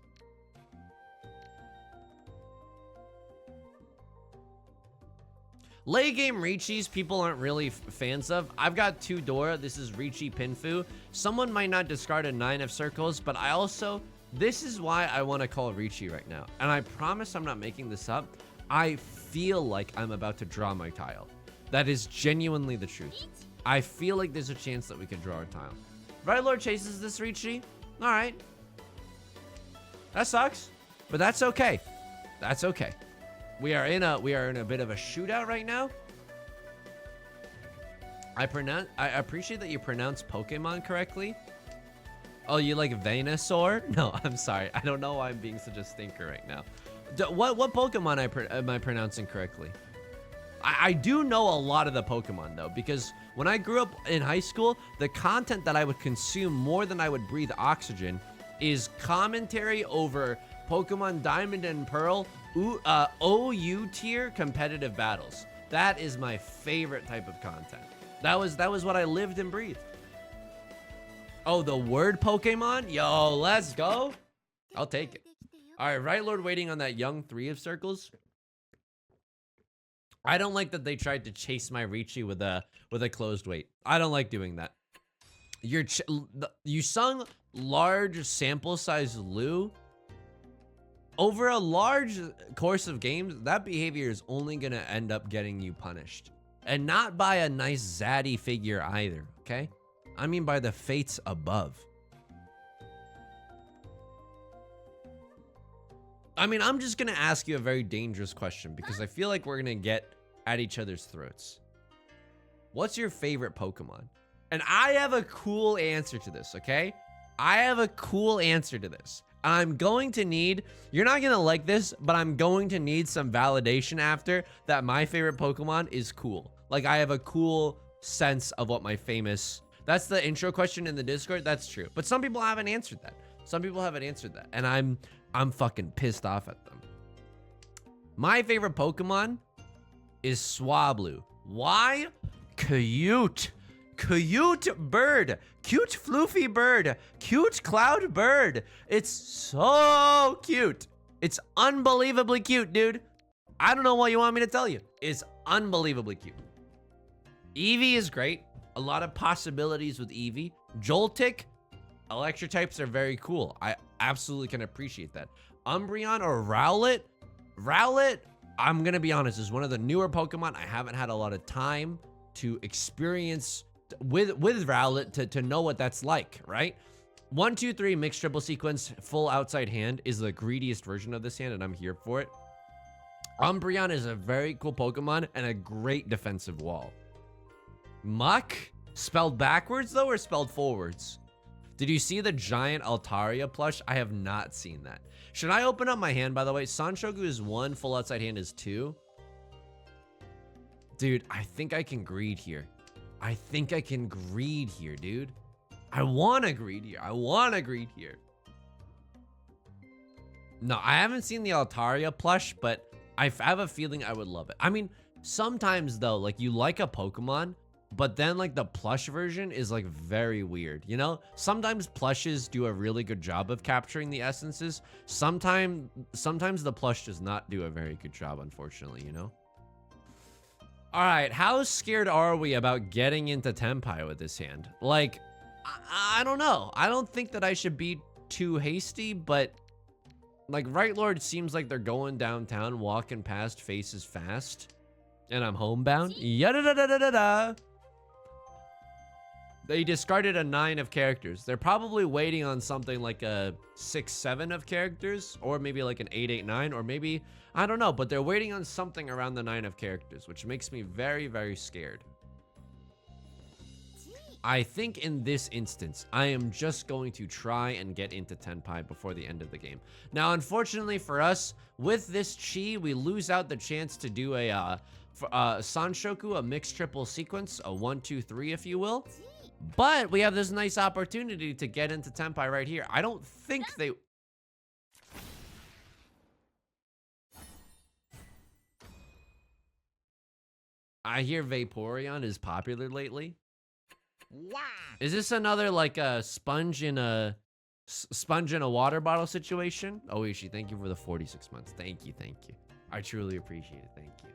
Late game Riichis, people aren't really fans of. I've got 2 Dora. This is Riichi Pinfu. Someone might not discard a 9 of circles, but I also, this is why I want to call Riichi right now. And I promise I'm not making this up. I feel like I'm about to draw my tile. That is genuinely the truth. I feel like there's a chance that we could draw a tile. Right Lord chases this Riichi. All right. That sucks, but that's okay. That's okay. We are in a bit of a shootout right now. I appreciate that you pronounce Pokemon correctly. Oh, you like Venusaur? No, I'm sorry. I don't know why I'm being such a stinker right now. What Pokemon am I pronouncing correctly? I do know a lot of the Pokemon though, because when I grew up in high school, the content that I would consume more than I would breathe oxygen is commentary over Pokemon Diamond and Pearl OU tier competitive battles. That is my favorite type of content. That was what I lived and breathed. Oh, the word Pokemon? Yo, let's go. I'll take it. All right, Right Lord waiting on that young 3 of circles. I don't like that they tried to chase my Riichi with a closed weight. I don't like doing that. You sung large sample size Liu. Over a large course of games, that behavior is only gonna end up getting you punished. And not by a nice zaddy figure either, okay? I mean by the fates above. I mean, I'm just gonna ask you a very dangerous question because I feel like we're gonna get at each other's throats. What's your favorite Pokemon? And I have a cool answer to this, okay? I have a cool answer to this. I'm going to need, you're not gonna like this, but I'm going to need some validation after that my favorite Pokemon is cool. Like I have a cool sense of what my famous, that's the intro question in the Discord, that's true. But some people haven't answered that. Some people haven't answered that. And I'm fucking pissed off at them. My favorite Pokemon is Swablu. Why? Cute. Cute bird. Cute floofy bird. Cute cloud bird. It's so cute. It's unbelievably cute, dude. I don't know what you want me to tell you. It's unbelievably cute. Eevee is great. A lot of possibilities with Eevee. Joltik. Electric types are very cool. I absolutely can appreciate that. Umbreon or Rowlet. Rowlet, I'm gonna be honest, is one of the newer Pokemon. I haven't had a lot of time to experience with Rowlet to know what that's like, right? 1, 2, 3 mixed triple sequence, full outside hand is the greediest version of this hand, and I'm here for it. Umbreon is a very cool Pokemon and a great defensive wall. Muck, spelled backwards though, or spelled forwards? Did you see the giant Altaria plush? I have not seen that. Should I open up my hand, by the way? Sanshoku is 1, full outside hand is 2. Dude, I think I can greed here. I think I can greed here, dude. I want to greed here. I want to greed here. No, I haven't seen the Altaria plush, but I have a feeling I would love it. I mean, sometimes though, like you like a Pokemon, but then like the plush version is like very weird, you know? Sometimes plushes do a really good job of capturing the essences. Sometimes the plush does not do a very good job, unfortunately, you know? All right, how scared are we about getting into Tenpai with this hand? Like, I don't know. I don't think that I should be too hasty, but like Right Lord seems like they're going downtown, walking past faces fast, and I'm homebound. Yada-da-da-da-da-da. They discarded a 9 of characters. They're probably waiting on something like a 6, 7 of characters, or maybe like an 8, 8, 9, or maybe, I don't know, but they're waiting on something around the 9 of characters, which makes me very, very scared. I think in this instance, I am just going to try and get into Tenpai before the end of the game. Now, unfortunately for us, with this chi, we lose out the chance to do a Sanshoku, a mixed triple sequence, a 1, 2, 3, if you will. But we have this nice opportunity to get into Tenpai right here. I don't think they... I hear Vaporeon is popular lately. Wow. Is this another like a sponge in a water bottle situation? Oishi, thank you for the 46 months. Thank you, thank you. I truly appreciate it. Thank you.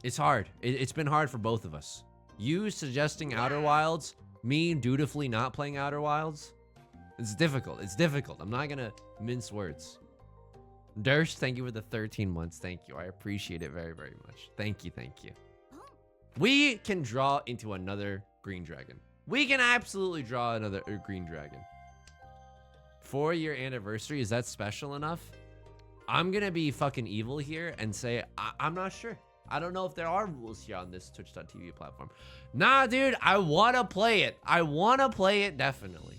It's hard. It's been hard for both of us. You suggesting Outer Wilds, me dutifully not playing Outer Wilds. It's difficult. It's difficult. I'm not gonna mince words. Durst, thank you for the 13 months. Thank you. I appreciate it very, very much. Thank you, thank you. We can draw into another green dragon. We can absolutely draw another green dragon. 4-year anniversary, is that special enough? I'm gonna be fucking evil here and say, I'm not sure. I don't know if there are rules here on this Twitch.tv platform. Nah, dude, I wanna play it. I wanna play it, definitely.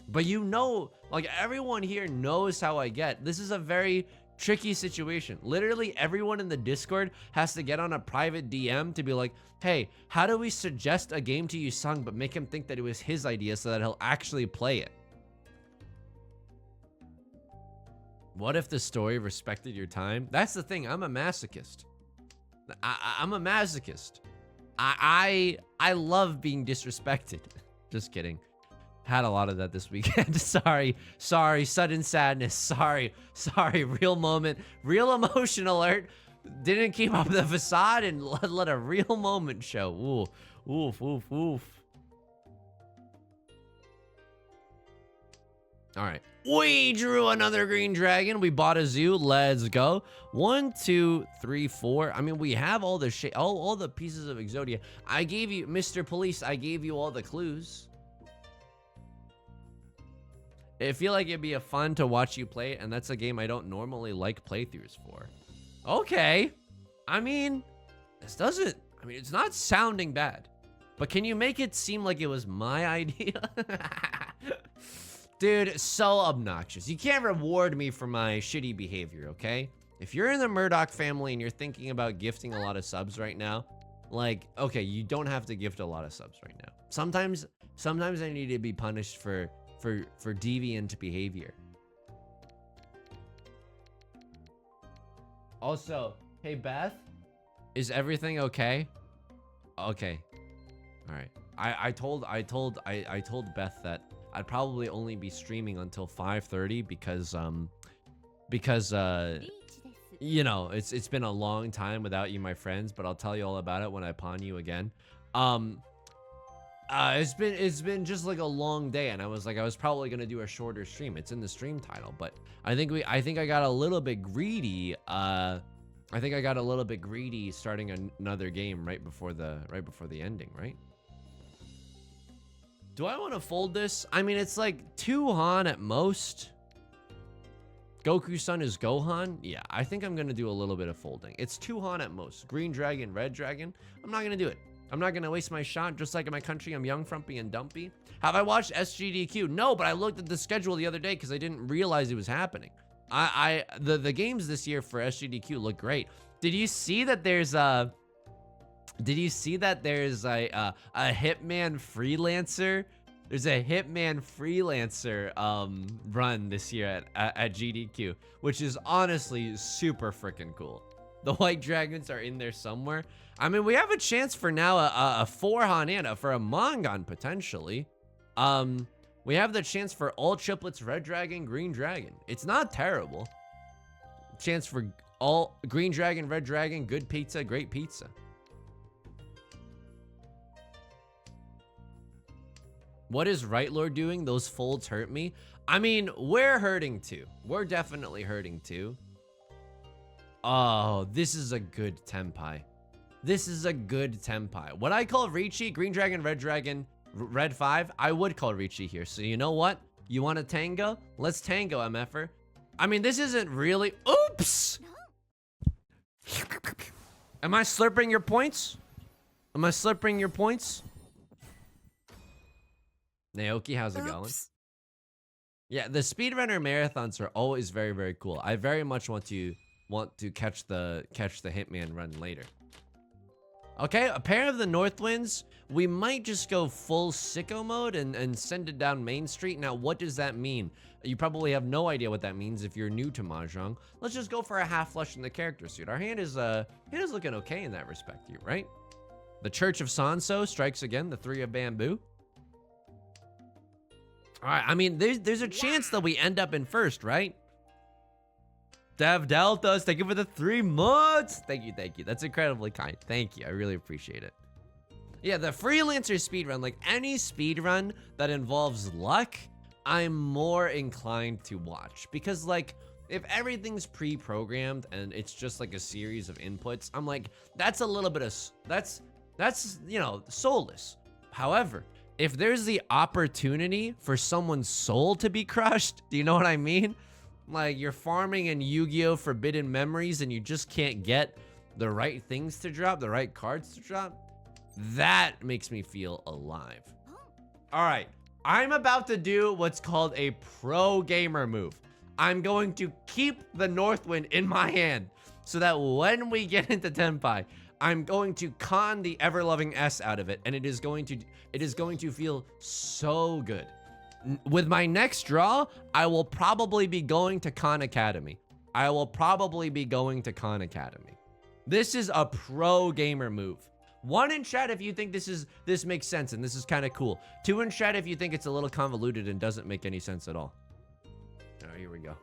But you know, like everyone here knows how I get. This is a very tricky situation. Literally everyone in the Discord has to get on a private DM to be like, hey, how do we suggest a game to Yusong but make him think that it was his idea so that he'll actually play it? What if the story respected your time? That's the thing. I'm a masochist. I'm a masochist. I love being disrespected. Just kidding. Had a lot of that this weekend. sorry, sudden sadness. Sorry, real moment, real emotion alert. Didn't keep up the facade and let a real moment show. Oof. All right, we drew another green dragon. We bought a zoo. Let's go. 1, 2, 3, 4. I mean, we have all the all the pieces of Exodia. I gave you, Mr. Police, I gave you all the clues. I feel like it'd be a fun to watch you play, and that's a game I don't normally like playthroughs for. Okay. I mean, it's not sounding bad. But can you make it seem like it was my idea? Dude, so obnoxious. You can't reward me for my shitty behavior, okay? If you're in the Murdoch family and you're thinking about gifting a lot of subs right now, like, okay, you don't have to gift a lot of subs right now. Sometimes I need to be punished for deviant behavior. Also, hey Beth, is everything okay? Okay. All right. I told Beth that I'd probably only be streaming until 5:30 because you know, it's been a long time without you, my friends, but I'll tell you all about it when I pawn you again. It's been just like a long day, and I was probably gonna do a shorter stream. It's in the stream title, but I think I got a little bit greedy. I think I got a little bit greedy starting another game right before the ending, right? Do I want to fold this? I mean, it's like 2 Han at most. Goku-san is Gohan. Yeah, I think I'm going to do a little bit of folding. It's 2 Han at most. Green dragon, red dragon. I'm not going to do it. I'm not going to waste my shot. Just like in my country, I'm young, frumpy, and dumpy. Have I watched SGDQ? No, but I looked at the schedule the other day because I didn't realize it was happening. The games this year for SGDQ look great. Did you see that there's a Hitman freelancer? There's a Hitman freelancer run this year at GDQ, which is honestly super freaking cool. The white dragons are in there somewhere. I mean, we have a chance for now a 4 Hanana for a Mongon potentially. We have the chance for all triplets, red dragon, green dragon. It's not terrible. Chance for all green dragon, red dragon, good pizza, great pizza. What is Right Lord doing? Those folds hurt me. I mean, we're hurting too. We're definitely hurting too. Oh, this is a good Tenpai. This is a good Tenpai. What I call Riichi, green dragon, red 5, I would call Riichi here. So you know what? You want a tango? Let's tango, MFer. I mean, this isn't really... Oops! Am I slurping your points? Am I slurping your points? Naoki, how's it going? Yeah, the speedrunner marathons are always very, very cool. I very much want to catch the Hitman run later. Okay, a pair of the North Winds. We might just go full sicko mode and send it down Main Street. Now, what does that mean? You probably have no idea what that means if you're new to Mahjong. Let's just go for a half flush in the character suit. Our hand is looking okay in that respect here, right? The Church of Sanso strikes again, the 3 of bamboo. All right, I mean, there's a chance that we end up in first, right? Dev Deltas, thank you for the 3 months. Thank you. That's incredibly kind. Thank you. I really appreciate it. Yeah, the freelancer speedrun, like any speedrun that involves luck, I'm more inclined to watch. Because, like, if everything's pre-programmed and it's just like a series of inputs, I'm like, that's a little bit of, that's you know, soulless. However, if there's the opportunity for someone's soul to be crushed, do you know what I mean? Like, you're farming in Yu-Gi-Oh! Forbidden Memories and you just can't get the right things to drop, the right cards to drop, that makes me feel alive. All right, I'm about to do what's called a pro gamer move. I'm going to keep the Northwind in my hand so that when we get into Tenpai, I'm going to con the ever-loving S out of it, and it is going to feel so good. With my next draw, I will probably be going to Khan Academy. This is a pro gamer move. 1 in chat if you think this makes sense and this is kind of cool. 2 in chat if you think it's a little convoluted and doesn't make any sense at all. Oh, here we go.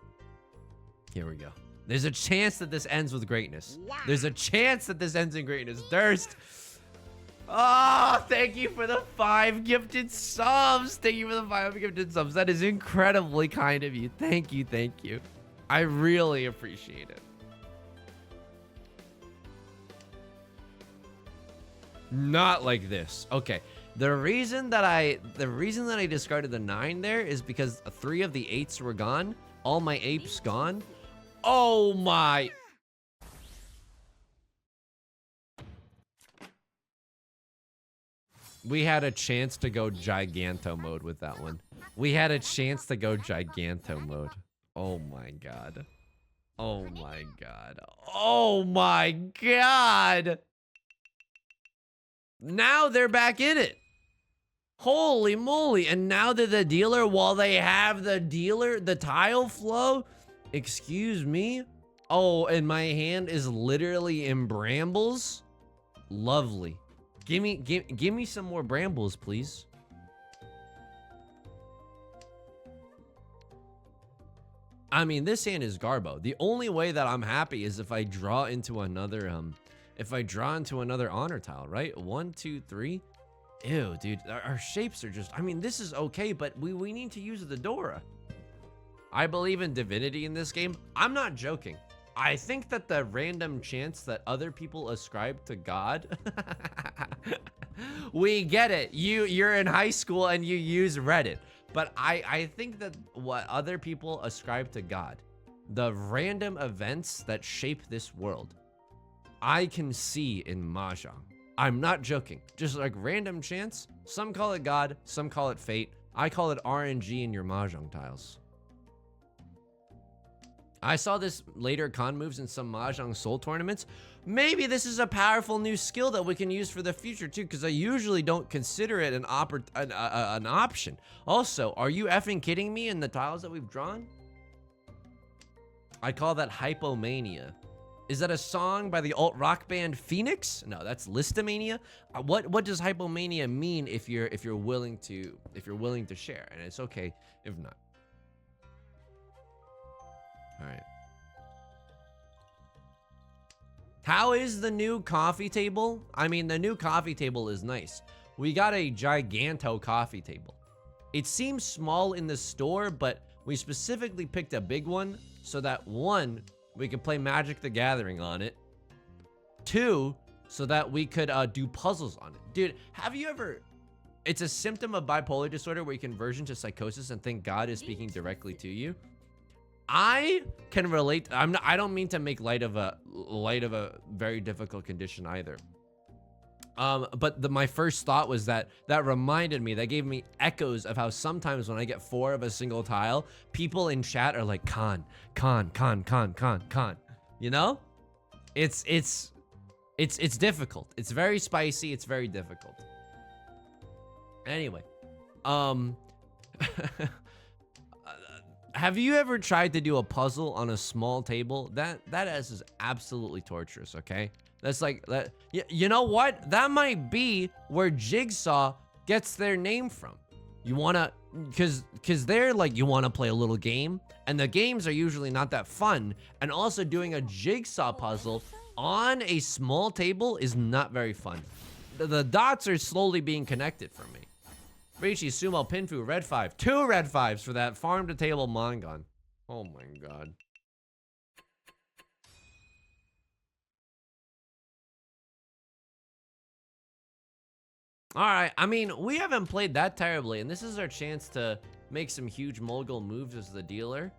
There's a chance that this ends with greatness. There's a chance that this ends in greatness. Durst. Oh, thank you for the 5 gifted subs. That is incredibly kind of you. Thank you. I really appreciate it. Not like this. Okay. The reason that I discarded the 9 there is because 3 of the 8s were gone. All my apes gone. Oh my. We had a chance to go Giganto mode with that one. Oh my god. Now they're back in it. Holy moly. And now they're the dealer while they have the tile flow. Excuse me. Oh, and my hand is literally in brambles. Lovely. Give me some more brambles, please. I mean, this hand is Garbo. The only way that I'm happy is if I draw into another honor tile, right? 1, 2, 3. Ew, dude, our shapes are just, I mean, this is okay, but we need to use the Dora. I believe in divinity in this game. I'm not joking. I think that the random chance that other people ascribe to God We get it. You're in high school and you use Reddit. But I think that what other people ascribe to God, the random events that shape this world, I can see in Mahjong. I'm not joking. Just like random chance. Some call it God, some call it fate. I call it RNG in your Mahjong tiles. I saw this later con moves in some Mahjong Soul tournaments. Maybe this is a powerful new skill that we can use for the future too, because I usually don't consider it an option. Also, are you effing kidding me in the tiles that we've drawn? I call that hypomania. Is that a song by the alt rock band Phoenix? No, that's Listomania. What does hypomania mean if you're willing to share? And it's okay if not. All right. How is the new coffee table? I mean, the new coffee table is nice. We got a giganto coffee table. It seems small in the store, but we specifically picked a big one so that one, we could play Magic the Gathering on it. Two, so that we could do puzzles on it. Dude, have you ever... It's a symptom of bipolar disorder where you conversion to psychosis and think God is speaking directly to you. I can relate. I don't mean to make light of a very difficult condition either. But my first thought was that reminded me, that gave me echoes of how sometimes when I get 4 of a single tile, people in chat are like, con. You know? It's difficult. It's very spicy. It's very difficult. Anyway, have you ever tried to do a puzzle on a small table? That is absolutely torturous, okay? That's like that. You know what? That might be where Jigsaw gets their name from. You wanna, cause they're like, you wanna play a little game, and the games are usually not that fun. And also doing a jigsaw puzzle on a small table is not very fun. The dots are slowly being connected for me. Riichi, Sumo, Pinfu, red 5. 2 red 5s for that farm to table Mongon. Oh my god. Alright, I mean, we haven't played that terribly, and this is our chance to make some huge mogul moves as the dealer.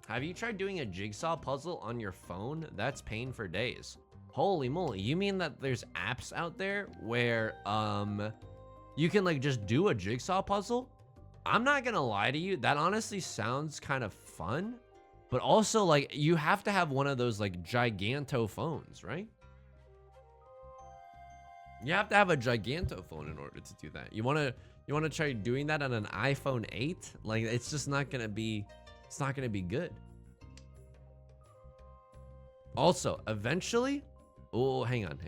Have you tried doing a jigsaw puzzle on your phone? That's pain for days. Holy moly, you mean that there's apps out there where you can like just do a jigsaw puzzle? I'm not gonna lie to you, that honestly sounds kind of fun, but also like you have to have one of those like giganto phones, right? You have to have a giganto phone in order to do that. You wanna try doing that on an iPhone 8? Like it's just not gonna be, it's not gonna be good. Also, eventually, oh, hang on.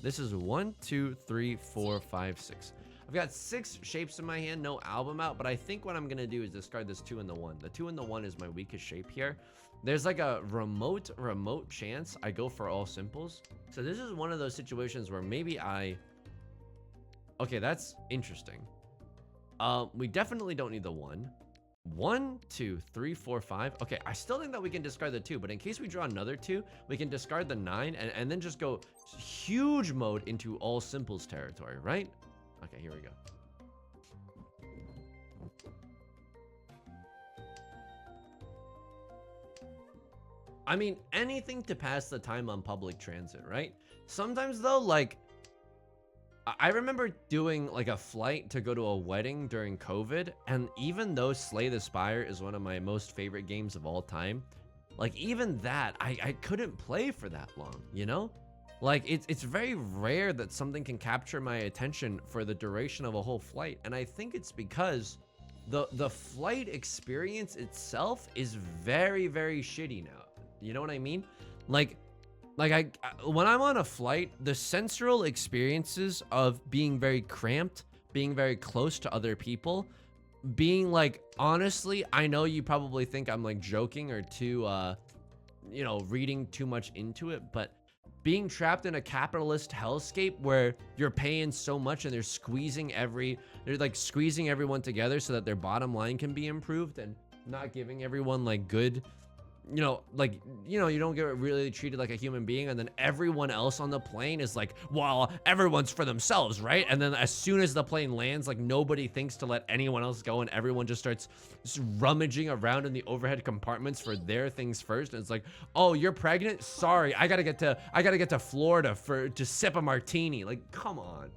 This is 1, 2, 3, 4, 5, 6. I've got 6 shapes in my hand, no album out, but I think what I'm gonna do is discard this 2 and the 1. The 2 and the 1 is my weakest shape here. There's like a remote chance I go for all simples. So this is one of those situations where maybe okay, that's interesting. We definitely don't need the 1. 1, 2, 3, 4, 5. Okay, I still think that we can discard the 2, but in case we draw another 2, we can discard the 9 and then just go huge mode into all simples territory, right? Okay, here we go. I mean, anything to pass the time on public transit, right? Sometimes though, like, I remember doing like a flight to go to a wedding during COVID, and even though Slay the Spire is one of my most favorite games of all time, like even that, I couldn't play for that long, you know? Like it's very rare that something can capture my attention for the duration of a whole flight, and I think it's because the flight experience itself is very, very shitty now. You know what I mean? Like when I'm on a flight, the sensorial experiences of being very cramped, being very close to other people, being like, honestly, I know you probably think I'm like joking or too, you know, reading too much into it, but being trapped in a capitalist hellscape where you're paying so much and they're like squeezing everyone together so that their bottom line can be improved and not giving everyone like good, you know, like, you know, you don't get really treated like a human being, and then everyone else on the plane is like, well, everyone's for themselves, right? And then as soon as the plane lands, like, nobody thinks to let anyone else go, and everyone just starts just rummaging around in the overhead compartments for their things first. And it's like, oh, you're pregnant? Sorry, I gotta get to Florida to sip a martini. Like, come on.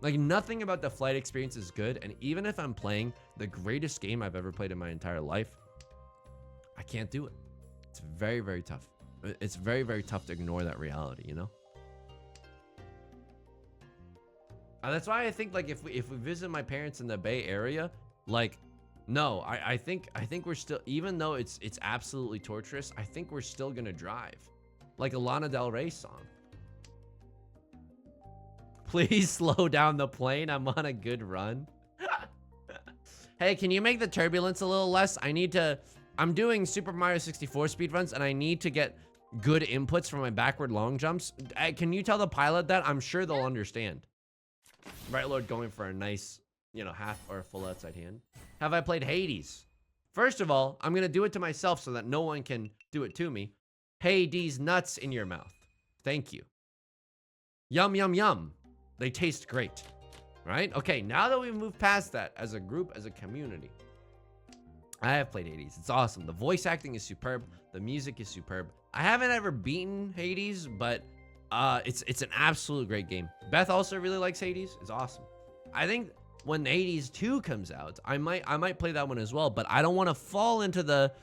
Like, nothing about the flight experience is good, and even if I'm playing the greatest game I've ever played in my entire life, I can't do it. It's very, very tough. It's very, very tough to ignore that reality, you know? And that's why I think, like, if we visit my parents in the Bay Area, like, no, I think we're still, even though it's absolutely torturous, I think we're still gonna drive. Like a Lana Del Rey song. Please slow down the plane. I'm on a good run. Hey, can you make the turbulence a little less? I'm doing Super Mario 64 speedruns, and I need to get good inputs for my backward long jumps. Can you tell the pilot that? I'm sure they'll understand. Right, Lord, going for a nice, you know, half or full outside hand. Have I played Hades? First of all, I'm going to do it to myself so that no one can do it to me. Hades nuts in your mouth. Thank you. Yum, yum, yum. They taste great. Right? Okay, now that we've moved past that as a group, as a community, I have played Hades. It's awesome. The voice acting is superb. The music is superb. I haven't ever beaten Hades, but it's an absolute great game. Beth also really likes Hades. It's awesome. I think when Hades 2 comes out, I might play that one as well, but I don't want to fall into the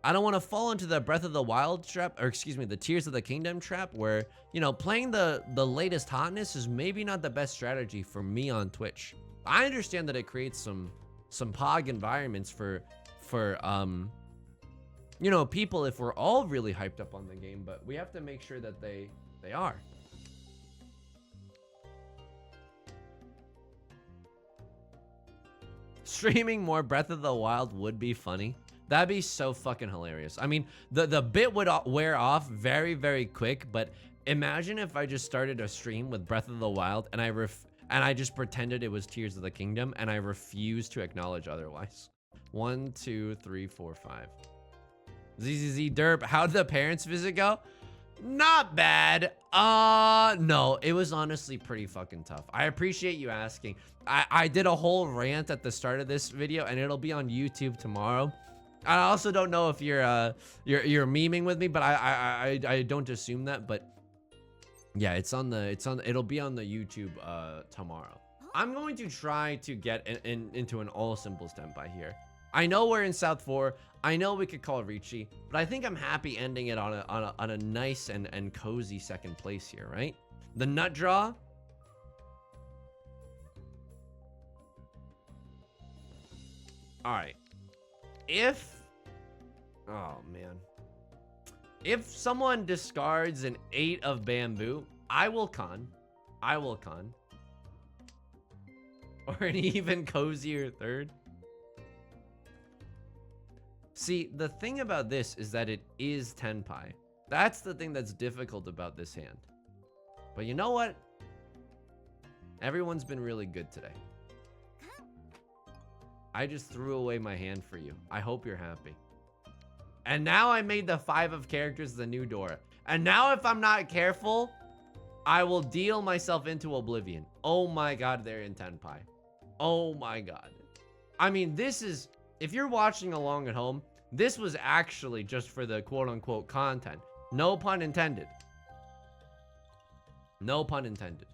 Breath of the Wild trap, or excuse me, the Tears of the Kingdom trap, where, you know, playing the latest hotness is maybe not the best strategy for me on Twitch. I understand that it creates some pog environments for you know, people if we're all really hyped up on the game, but we have to make sure that they are. Streaming more Breath of the Wild would be funny. That'd be so fucking hilarious. I mean, the bit would wear off very, very quick, but imagine if I just started a stream with Breath of the Wild and I just pretended it was Tears of the Kingdom and I refused to acknowledge otherwise. 1, 2, 3, 4, 5. ZZZ Derp, how'd the parents visit go? Not bad. No, it was honestly pretty fucking tough. I appreciate you asking. I did a whole rant at the start of this video, and it'll be on YouTube tomorrow. I also don't know if you're memeing with me, but I don't assume that. But yeah, it'll be on the YouTube tomorrow. I'm going to try to get into an all symbols tempai here. I know we're in South 4. I know we could call Riichi, but I think I'm happy ending it on a nice and cozy second place here, right? The nut draw. All right. Oh man. If someone discards an 8 of bamboo, I will con. Or an even cozier third. See, the thing about this is that it is tenpai. That's the thing that's difficult about this hand. But you know what? Everyone's been really good today. I just threw away my hand for you. I hope you're happy. And now I made the 5 of characters the new door. And now if I'm not careful, I will deal myself into oblivion. Oh my god, they're in tenpai. Oh my god. I mean, this is... If you're watching along at home, this was actually just for the quote-unquote content. No pun intended. No pun intended.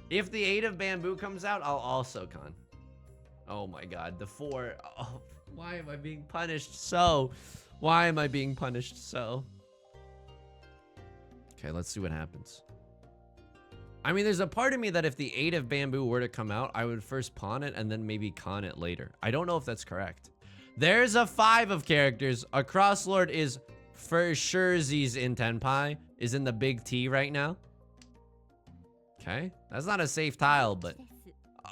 If the 8 of bamboo comes out, I'll also con. Oh my god, the 4. Oh, why am I being punished so? Why am I being punished so? Okay, let's see what happens. I mean, there's a part of me that if the 8 of bamboo were to come out, I would first pawn it and then maybe con it later. I don't know if that's correct. There's a 5 of characters. A crosslord is for sure Z's in tenpai, is in the big T right now. Okay, that's not a safe tile, but...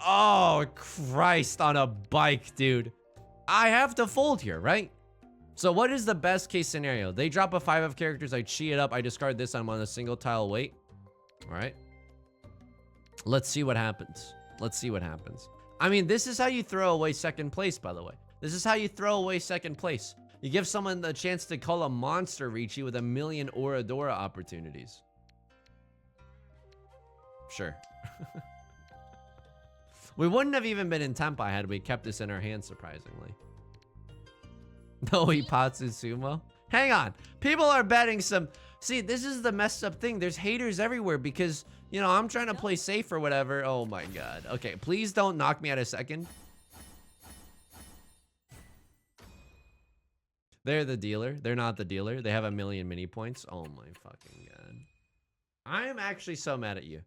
Oh, Christ on a bike, dude. I have to fold here, right? So what is the best case scenario? They drop a 5 of characters, I cheat it up, I discard this, I'm on a single tile wait. All right. Let's see what happens. Let's see what happens. I mean, this is how you throw away second place, by the way. This is how you throw away second place. You give someone the chance to call a monster Riichi with 1,000,000 Oradora opportunities. Sure. We wouldn't have even been in Tempai had we kept this in our hands, surprisingly. No Ipatsu Sumo? Hang on. People are betting some... See, this is the messed up thing. There's haters everywhere because, you know, I'm trying to play safe or whatever. Oh my god. Okay, please don't knock me out a second. They're the dealer. They're not the dealer. They have 1,000,000 mini points. Oh my fucking god. I am actually so mad at you.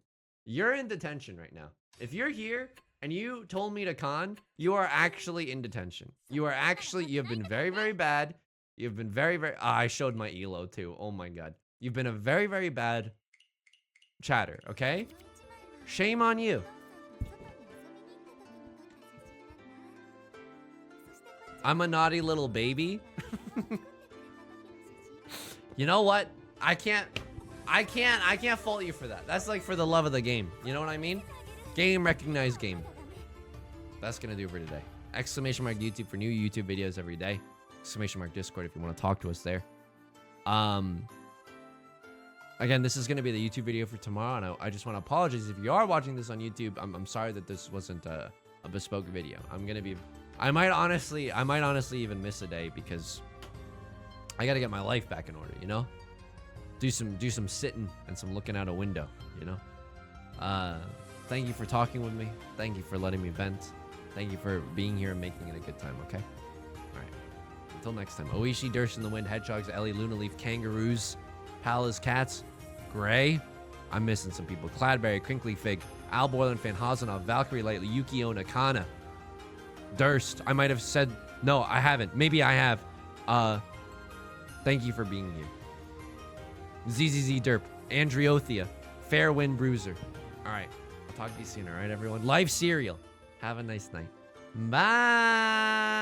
You're in detention right now. If you're here and you told me to con, you are actually in detention. You have been very, very bad. You've been very, very... I showed my elo too. Oh my god. You've been a very, very bad chatter, okay? Shame on you. I'm a naughty little baby. You know what? I can't fault you for that. That's like for the love of the game. You know what I mean? Game recognized game. That's gonna do it for today. Exclamation mark YouTube for new YouTube videos every day. Exclamation mark Discord if you want to talk to us there. Again, this is going to be the YouTube video for tomorrow, and I just want to apologize if you are watching this on YouTube. I'm sorry that this wasn't a bespoke video. I might honestly even miss a day because I got to get my life back in order, you know? Do some sitting and some looking out a window, you know? Thank you for talking with me. Thank you for letting me vent. Thank you for being here and making it a good time, okay? All right. Until next time. Oishi, Dirge in the Wind, Hedgehogs, Ellie, Luna Leaf, Kangaroos, Palace, Cats, Gray. I'm missing some people. Cladberry, Crinkly Fig, Al Boylan, Fan Hazanov, Valkyrie Lightly, Yukio Nakana, Durst. I might have said... No, I haven't. Maybe I have. Thank you for being here. ZZZ Derp, Andriothea, Fairwind Bruiser. All right. I'll talk to you soon, all right, everyone? Live Cereal. Have a nice night. Bye.